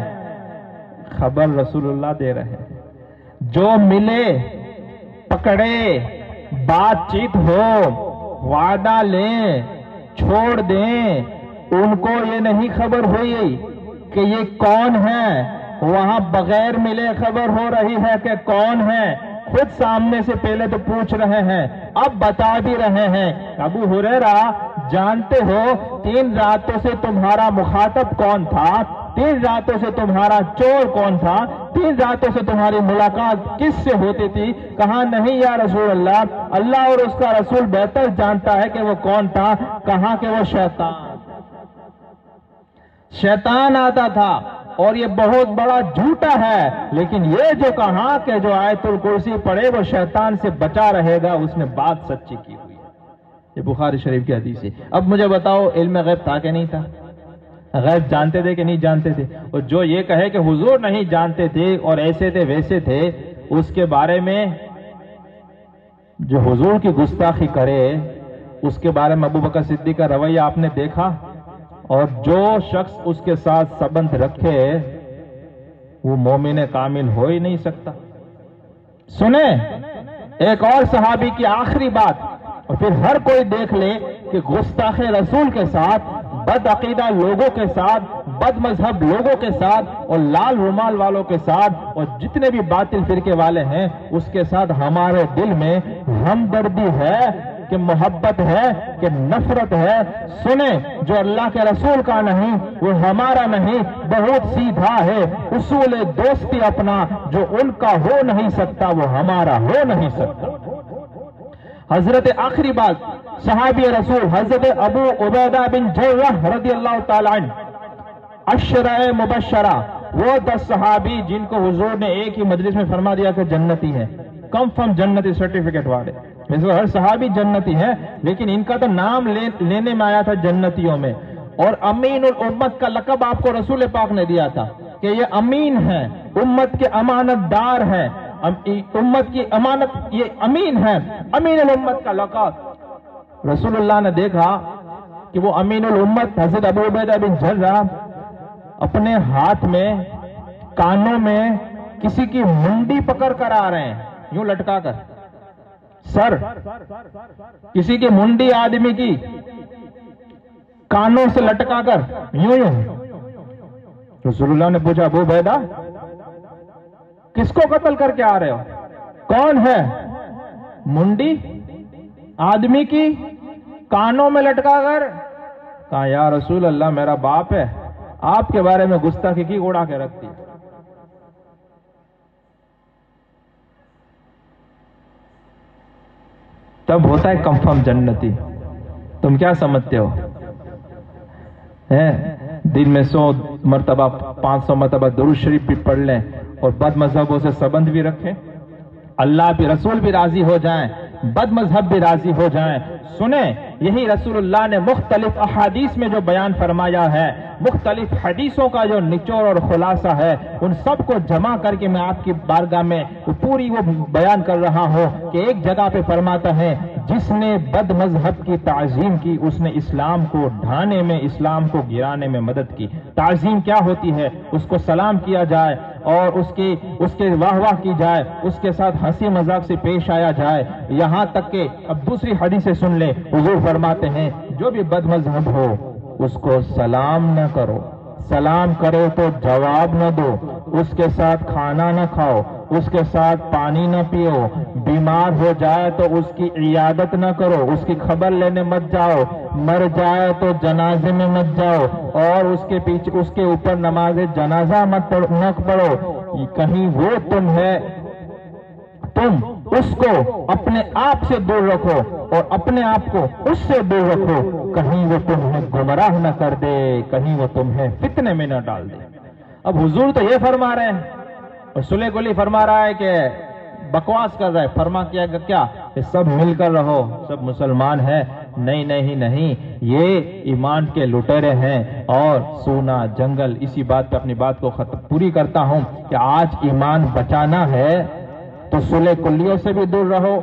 خبر رسول اللہ دے رہے ہیں۔ جو ملے پکڑے، بات چیت ہو، وعدہ لیں، چھوڑ دیں، ان کو یہ نہیں خبر ہوئی کہ یہ کون ہے، وہاں بغیر ملے خبر ہو رہی ہے کہ کون ہے، خود سامنے سے پہلے تو پوچھ رہے ہیں، اب بتا بھی رہے ہیں۔ ابو ہریرہ جانتے ہو 3 راتوں سے تمہارا مخاطب کون تھا، 3 راتوں سے تمہارا چور کون تھا، 3 راتوں سے تمہاری ملاقات کس سے ہوتی تھی؟ کہا نہیں یا رسول اللہ، اللہ اور اس کا رسول بہتر جانتا ہے کہ وہ کون تھا۔ کہا کہ وہ شیطان آتا تھا، اور یہ بہت بڑا جھوٹا ہے، لیکن یہ جو کہا کہ جو آیت الکرسی پڑھے وہ شیطان سے بچا رہے گا، اس نے بات سچی کی ہوئی ہے۔ یہ بخاری شریف کی حدیث ہے۔ اب مجھے بتاؤ علم غیب تھا کہ نہیں تھا؟ غیب جانتے تھے کہ نہیں جانتے تھے؟ اور جو یہ کہے کہ حضور نہیں جانتے تھے اور ایسے تھے ویسے تھے، اس کے بارے میں جو حضور کی گستاخی کرے، اس کے بارے میں ابو بکر صدیق کا رویہ آپ نے دیکھا؟ اور جو شخص اس کے ساتھ سبند رکھے وہ مومن کامل ہو ہی نہیں سکتا۔ سنیں ایک اور صحابی کی آخری بات، اور پھر ہر کوئی دیکھ لے کہ گستاخ رسول کے ساتھ، بد عقیدہ لوگوں کے ساتھ، بد مذہب لوگوں کے ساتھ، اور لال رومال والوں کے ساتھ، اور جتنے بھی باطل فرقے والے ہیں اس کے ساتھ ہمارے دل میں ہمدردی ہے کہ محبت ہے کہ نفرت ہے۔ سنیں جو اللہ کے رسول کا نہیں وہ ہمارا نہیں، بہت سیدھا ہے اصول دوستی اپنا، جو ان کا ہو نہیں سکتا وہ ہمارا ہو نہیں سکتا۔ حضرت آخری بات، صحابی رسول حضرت ابو عبیدہ بن جرح رضی اللہ تعالی عنہ، عشرہ مبشرہ، وہ 10 صحابی جن کو حضور نے ایک ہی مجلس میں فرما دیا کہ جنتی ہے، کنفرم جنتی سرٹیفکیٹ والے۔ ویسے ہر صحابی جنتی ہے، لیکن ان کا تو نام لینے میں آیا تھا جنتیوں میں۔ اور امین الامت کا لقب آپ کو رسول پاک نے دیا تھا کہ یہ امین ہے، امت کے امانت دار ہیں، امت کی امانت یہ امین ہے، امین الامت کا لقب۔ رسول اللہ نے دیکھا کہ وہ امین الامت حضرت ابو عبیدہ بن جرح اپنے ہاتھ میں کانوں میں کسی کی منڈی پکڑ کر آ رہے ہیں، یوں لٹکا کر، سر کسی کی منڈی آدمی کی کانوں سے لٹکا کر یوں یوں۔ رسول اللہ نے پوچھا ابو عبیدہ کس کو قتل کر کے آ رہے ہو؟ کون ہے؟ منڈی آدمی کی کانوں میں لٹکا کر؟ کہا یا رسول اللہ میرا باپ ہے، آپ کے بارے میں گستاخی کی اڑا کے رکھتی ہے۔ تب ہوتا ہے کنفرم جنتی۔ تم کیا سمجھتے ہو؟ دن میں 100 مرتبہ 500 مرتبہ درود شریف بھی پڑھ لیں اور بد مذہبوں سے سبند بھی رکھیں، اللہ بھی رسول بھی راضی ہو جائیں، بد مذہب بھی راضی ہو جائیں۔ سنیں یہی رسول اللہ نے مختلف احادیث میں جو بیان فرمایا ہے، مختلف حدیثوں کا جو نچوڑ اور خلاصہ ہے، ان سب کو جمع کر کے میں آپ کی بارگاہ میں پوری وہ بیان کر رہا ہوں کہ ایک جگہ پہ فرماتا ہے جس نے بد مذہب کی تعظیم کی اس نے اسلام کو ڈھانے میں، اسلام کو گرانے میں مدد کی۔ تعظیم کیا ہوتی ہے؟ اس کو سلام کیا جائے اور اس کے واہ واہ کی جائے، اس کے ساتھ ہنسی مذاق سے پیش آیا جائے، یہاں تک کہ اب دوسری حدیثیں سن لیں، حضور فرماتے ہیں جو بھی بد مذہب ہو اس کو سلام نہ کرو، سلام کرو تو جواب نہ دو، اس کے ساتھ کھانا نہ کھاؤ، اس کے ساتھ پانی نہ پیو، بیمار ہو جائے تو اس کی عیادت نہ کرو، اس کی خبر لینے مت جاؤ، مر جائے تو جنازے میں مت جاؤ، اور اس کے پیچھے اس کے اوپر نماز جنازہ نہ پڑھو، کہیں وہ تم ہے، تم اس کو اپنے آپ سے دور رکھو اور اپنے آپ کو اس سے دور رکھو، کہیں وہ تمہیں گمراہ نہ کر دے، کہیں وہ تمہیں فتنے میں نہ ڈال دے۔ اب حضور تو یہ فرما رہے ہیں اور سلح گلی فرما رہا ہے کہ بکواس کر رہا ہے، فرما کیا کہ سب مل کر رہو، سب مسلمان ہیں۔ نہیں نہیں نہیں، یہ ایمان کے لٹیرے ہیں اور سونا جنگل۔ اسی بات پہ اپنی بات کو پوری کرتا ہوں کہ آج ایمان بچانا ہے تو صلح کلیوں سے بھی دور رہو،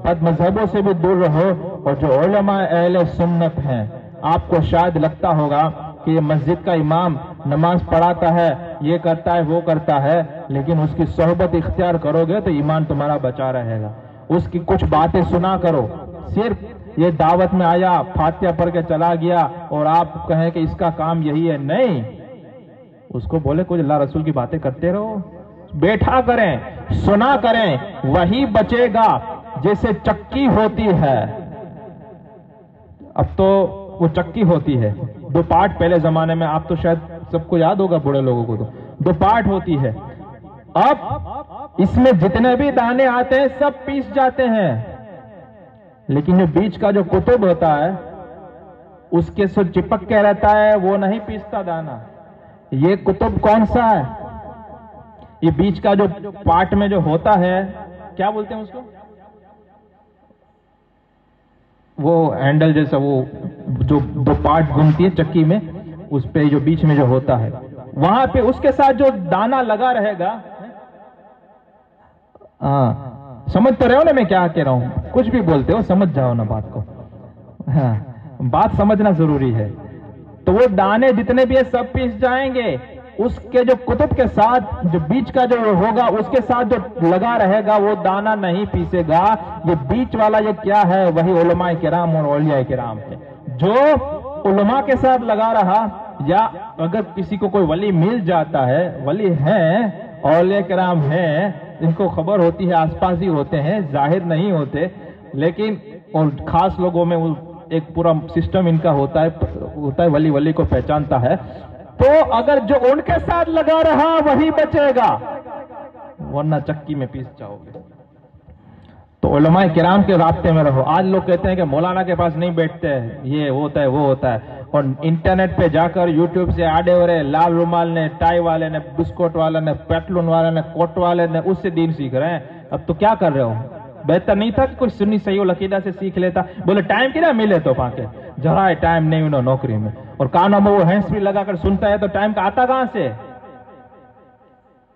بد مذہبوں سے بھی دور رہو، اور جو علماء اہل سنت ہیں، آپ کو شاید لگتا ہوگا کہ یہ مسجد کا امام نماز پڑھاتا ہے، یہ کرتا ہے، وہ کرتا ہے، لیکن اس کی صحبت اختیار کرو گے تو ایمان تمہارا بچا رہے گا۔ اس کی کچھ باتیں سنا کرو، صرف یہ دعوت میں آیا، فاتحہ پڑھ کے چلا گیا اور آپ کہیں کہ اس کا کام یہی ہے، نہیں، اس کو بولے کچھ اللہ رسول کی باتیں کرتے رہو، بیٹھا کریں، سنا کریں، وہی بچے گا۔ جیسے چکی ہوتی ہے، اب تو وہ چکی ہوتی ہے، دو پارٹ پہلے زمانے میں، آپ تو شاید سب کو یاد ہوگا، بڑے لوگوں کو تو دو پارٹ ہوتی ہے۔ اب اس میں جتنے بھی دانے آتے ہیں سب پیس جاتے ہیں، لیکن جو بیچ کا جو قطب ہوتا ہے اس کے سے چپک کے رہتا ہے، وہ نہیں پیستا دانا۔ یہ قطب کون سا ہے؟ یہ بیچ کا جو پارٹ میں جو ہوتا ہے، کیا بولتے ہیں اس کو؟ وہ ہینڈل جیسا، وہ جو دو پارٹ گھومتی ہے چکی میں، اس پہ جو بیچ میں جو ہوتا ہے، وہاں پہ اس کے ساتھ جو دانا لگا رہے گا، سمجھ تو رہے ہو نا میں کیا کہہ رہا ہوں؟ کچھ بھی بولتے ہو سمجھ جاؤ نا بات کو، ہاں بات سمجھنا ضروری ہے۔ تو وہ دانے جتنے بھی ہیں سب پیس جائیں گے، اس کے جو قطب کے ساتھ جو بیچ کا جو ہوگا اس کے ساتھ جو لگا رہے گا وہ دانا نہیں پیسے گا۔ یہ بیچ والا یہ کیا ہے؟ وہی علماء کرام اور اولیاء کرام ہے۔ جو علماء کے ساتھ لگا رہا، یا اگر کسی کو کوئی ولی مل جاتا ہے، ولی ہیں، اولیاء کرام ہیں، ان کو خبر ہوتی ہے، آس پاس ہی ہوتے ہیں، ظاہر نہیں ہوتے، لیکن اور خاص لوگوں میں ایک پورا سسٹم ان کا ہوتا ہے، ولی کو پہچانتا ہے، تو اگر جو ان کے ساتھ لگا رہا وہی بچے گا، ورنہ چکی میں پیس جاؤ گے۔ تو علماء کرام کے رابطے میں رہو۔ آج لوگ کہتے ہیں کہ مولانا کے پاس نہیں بیٹھتے، یہ ہوتا ہے، وہ ہوتا ہے، اور انٹرنیٹ پہ جا کر یوٹیوب سے آڈے ہو رہے، لال رومال نے، ٹائی والے نے، بسکٹ والے نے، پیٹلون والے نے، کوٹ والے نے، اس سے دین سیکھ رہے ہیں۔ اب تو کیا کر رہے ہو؟ بہتر نہیں تھا کہ کوئی سنی صحیح العقیدہ سے سیکھ لیتا؟ بولے ٹائم کی نہ ملے تو پاکے جرا ٹائم نہیں انہوں نوکری میں، اور کانوں میں وہ ہینڈ فری لگا کر سنتا ہے تو ٹائم کا آتا کہاں سے؟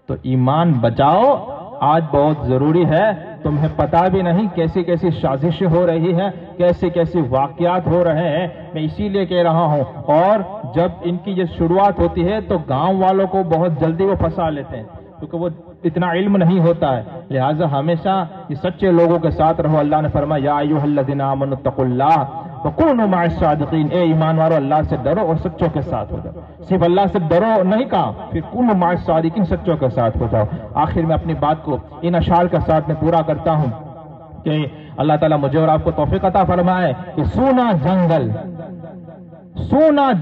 تو ایمان بچاؤ، آج بہت ضروری ہے۔ تمہیں پتا بھی نہیں کیسی کیسی سازشیں ہو رہی ہیں، کیسی کیسی واقعات ہو رہے ہیں، میں اسی لیے کہہ رہا ہوں۔ اور جب ان کی یہ شروعات ہوتی ہے تو گاؤں والوں کو بہت جلدی وہ پھنسا لیتے ہیں، کیونکہ وہ اتنا علم نہیں ہوتا ہے، لہٰذا ہمیشہ یہ سچے لوگوں کے ساتھ رہو۔ اللہ نے فرمایا یا ایھا الذین آمنوا اتقوا اللہ وکونوا مع الصادقین، اے ایمان والو اللہ سے ڈرو اور سچوں کے ساتھ ہو جاؤ۔ صرف اللہ سے ڈرو نہیں کہا، پھر کونوا مع الصادقین، سچوں کے ساتھ ہو جاؤ۔ آخر میں اپنی بات کو ان اشعار کے ساتھ میں پورا کرتا ہوں کہ اللہ تعالیٰ مجھے اور آپ کو توفیق عطا فرمائے کہ سونا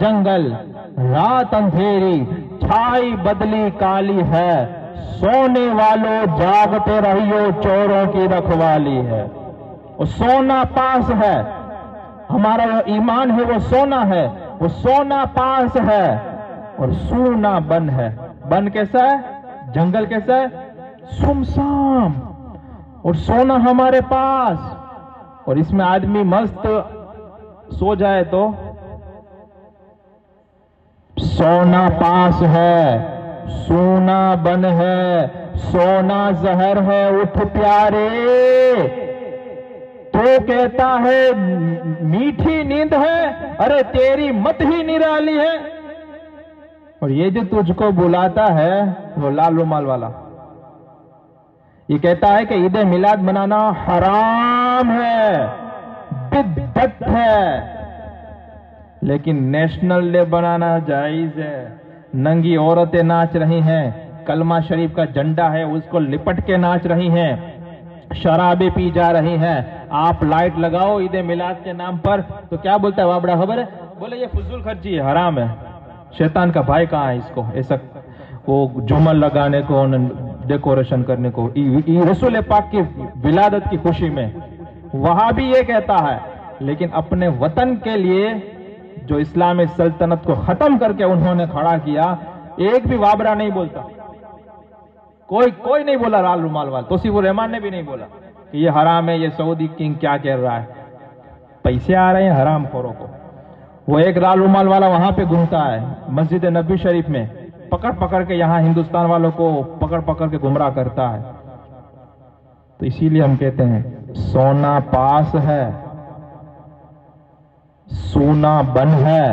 جنگل رات اندھیری، چھائی بدلی کالی ہے، سونے والوں جاگتے رہیو چوروں کی رکھوالی ہے۔ اور سونا پاس ہے، ہمارا جو ایمان ہے وہ سونا ہے، وہ سونا پاس ہے، اور سونا بن ہے۔ بن کیسا ہے؟ جنگل کیسا ہے؟ سمسام، اور سونا ہمارے پاس، اور اس میں آدمی مست سو جائے تو سونا پاس ہے، سونا بن ہے، سونا زہر ہے، اٹھ پیارے، تو کہتا ہے میٹھی نیند ہے، ارے تیری مت ہی نرالی ہے۔ اور یہ جو تجھ کو بلاتا ہے وہ لال رومال والا، یہ کہتا ہے کہ عید میلاد منانا حرام ہے، بدعت ہے، لیکن نیشنل ڈے بنانا جائز ہے۔ ننگی عورتیں ناچ رہی ہیں، کلمہ شریف کا جھنڈا ہے اس کو لپٹ کے ناچ رہی ہیں، شرابیں پی جا رہی ہیں، آپ لائٹ لگاؤ عید میلاد کے نام پر تو کیا بولتا ہے؟ بڑا خبر ہے، بولے یہ فضول خرچی ہے، حرام ہے، شیطان کا بھائی کہاں ہے اس کو ایسا وہ جھومر لگانے کو، ڈیکوریشن کرنے کو رسول پاک کی ولادت کی خوشی میں؟ وہاں بھی یہ کہتا ہے، لیکن اپنے وطن کے لیے جو اسلامی سلطنت کو ختم کر کے انہوں نے کھڑا کیا، ایک بھی وابرہ نہیں بولتا، کوئی نہیں بولا، لال رومال والا توصیف الرحمان نے بھی نہیں بولا کہ یہ حرام ہے، یہ سعودی کنگ کیا کہہ رہا ہے، پیسے آ رہے ہیں حرام خوروں کو۔ وہ ایک لال رومال والا وہاں پہ گھومتا ہے مسجد نبوی شریف میں، پکڑ کے یہاں ہندوستان والوں کو پکڑ کے گمراہ کرتا ہے۔ تو اسی لیے ہم کہتے ہیں سونا پاس ہے، سونا بن ہے،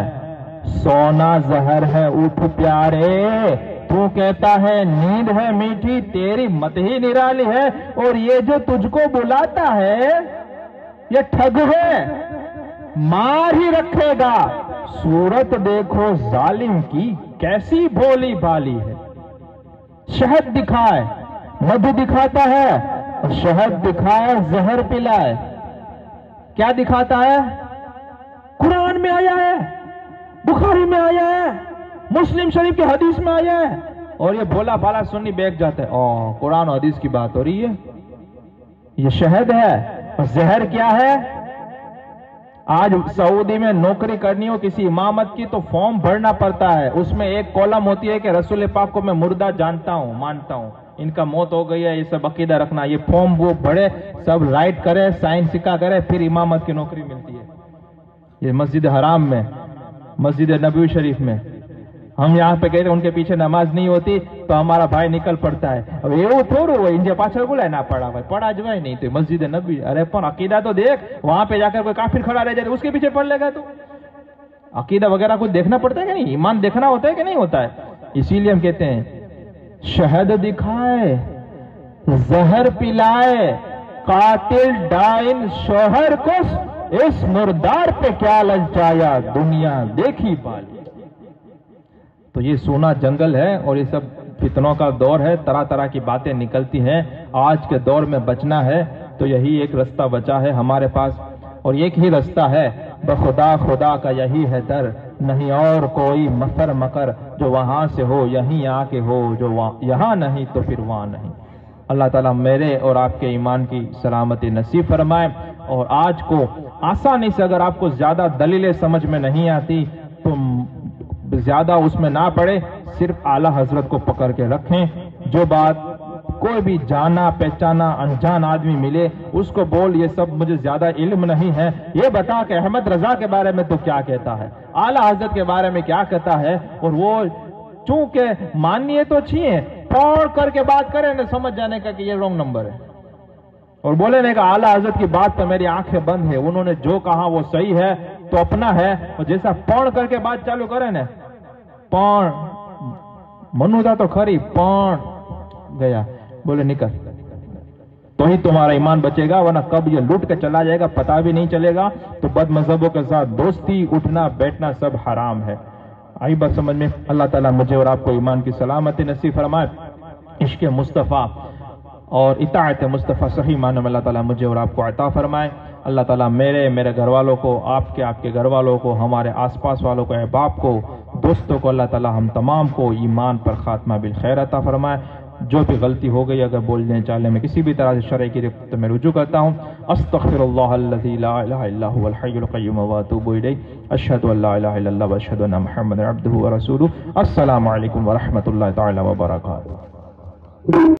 سونا زہر ہے اٹھ پیارے، تو کہتا ہے نیند ہے میٹھی، تیری مت ہی نرالی ہے، اور یہ جو تجھ کو بلاتا ہے یہ ٹھگ ہے، مار ہی رکھے گا۔ صورت دیکھو ظالم کی کیسی بھولی بھالی ہے، شہد دکھائے مدھ دکھاتا ہے، اور شہد دکھائے زہر پلائے۔ کیا دکھاتا ہے؟ قرآن میں آیا ہے، بخاری میں آیا ہے، مسلم شریف کی حدیث میں آیا ہے، اور یہ بھولا بھالا سنی بیٹھ جاتا ہے، قرآن و حدیث کی بات ہو رہی ہے، یہ شہد ہے۔ اور زہر کیا ہے؟ آج سعودی میں نوکری کرنی ہو کسی امامت کی تو فارم بھرنا پڑتا ہے، اس میں ایک کالم ہوتی ہے کہ رسول پاک کو میں مردہ جانتا ہوں، مانتا ہوں، ان کا موت ہو گئی ہے، یہ سب عقیدہ رکھنا۔ یہ فارم وہ بھرے، سب رائٹ کرے، سائن سکا کرے، پھر امامت کی نوکری ملتی ہے۔ یہ مسجد حرام میں، مسجد نبوی شریف میں ہم یہاں پہ کہتے ہیں ان کے پیچھے نماز نہیں ہوتی تو ہمارا بھائی نکل پڑتا ہے، اب یہ تھوڑو وہ ان کے پاچھل بولا ہے نہ پڑا بھائی، پڑھا جو ہے نہیں تو مسجد نبوی، ارے پن عقیدہ تو دیکھ، وہاں پہ جا کر کوئی کافر کھڑا رہ جائے اس کے پیچھے پڑھ لے گا تو عقیدہ وغیرہ کچھ دیکھنا پڑتا ہے کہ نہیں، ایمان دیکھنا ہوتا ہے کہ نہیں ہوتا ہے۔ اسی لیے ہم کہتے ہیں شہد دکھائے زہر پلائے، قاتل ڈائن شوہر کو اس مردار پہ کیا للچایا، دنیا دیکھی بالی۔ تو یہ سونا جنگل ہے اور یہ سب فتنوں کا دور ہے، طرح طرح کی باتیں نکلتی ہیں۔ آج کے دور میں بچنا ہے تو یہی ایک رستہ بچا ہے ہمارے پاس، اور ایک ہی رستہ ہے، بخدا خدا کا یہی ہے در، نہیں اور کوئی مفر مکر، جو وہاں سے ہو یہیں آ کے ہو، جو یہاں نہیں تو پھر وہاں نہیں۔ اللہ تعالیٰ میرے اور آپ کے ایمان کی سلامتی نصیب فرمائے، اور آج کو آسانی سے اگر آپ کو زیادہ دلیلیں سمجھ میں نہیں آتی تو زیادہ اس میں نہ پڑے، صرف اعلیٰ حضرت کو پکڑ کے رکھیں۔ جو بات کوئی بھی جانا پہچانا انجان آدمی ملے اس کو بول یہ سب مجھے زیادہ علم نہیں ہے، یہ بتا کہ احمد رضا کے بارے میں تو کیا کہتا ہے، اعلیٰ حضرت کے بارے میں کیا کہتا ہے، اور وہ چونکہ مانیے تو چھیے، پڑھ کر کے بات کریں نہ سمجھ جانے کا کہ یہ رونگ نمبر ہے، اور بولے نہیں کہ اعلیٰ حضرت کی بات پہ میری آنکھیں بند ہے، انہوں نے جو کہا وہ صحیح ہے تو اپنا ہے، اور جیسا پڑھ کر کے بات چالو کریں نا، پڑھ منو تھا تو کھری پڑھ گیا، بولے نکل، تو ہی تمہارا ایمان بچے گا، ورنہ کب یہ لٹ کے چلا جائے گا پتہ بھی نہیں چلے گا۔ تو بد مذہبوں کے ساتھ دوستی، اٹھنا بیٹھنا سب حرام ہے۔ آئی بات سمجھ میں؟ اللہ تعالیٰ مجھے اور آپ کو ایمان کی سلامتی نصیب فرمائے، عشق مصطفیٰ اور اطاعت مصطفیٰ صحیح معنی میں اللہ تعالیٰ مجھے اور آپ کو عطا فرمائے۔ اللہ تعالیٰ میرے گھر والوں کو، آپ کے گھر والوں کو، ہمارے آس پاس والوں کو، احباب کو، دوستوں کو، اللہ تعالیٰ ہم تمام کو ایمان پر خاتمہ بالخیر عطا فرمائے۔ جو بھی غلطی ہو گئی اگر بولنے چالنے میں کسی بھی طرح سے شرعی کی رفت میں رجوع کرتا ہوں، استغفر اللہ الذی لا الہ الا هو الحی القیوم واتوب الیہ، اشہد ان لا الہ الا اللہ واشہد ان محمدا عبدہ ورسولہ۔ السلام علیکم ورحمۃ اللہ تعالی وبرکاتہ۔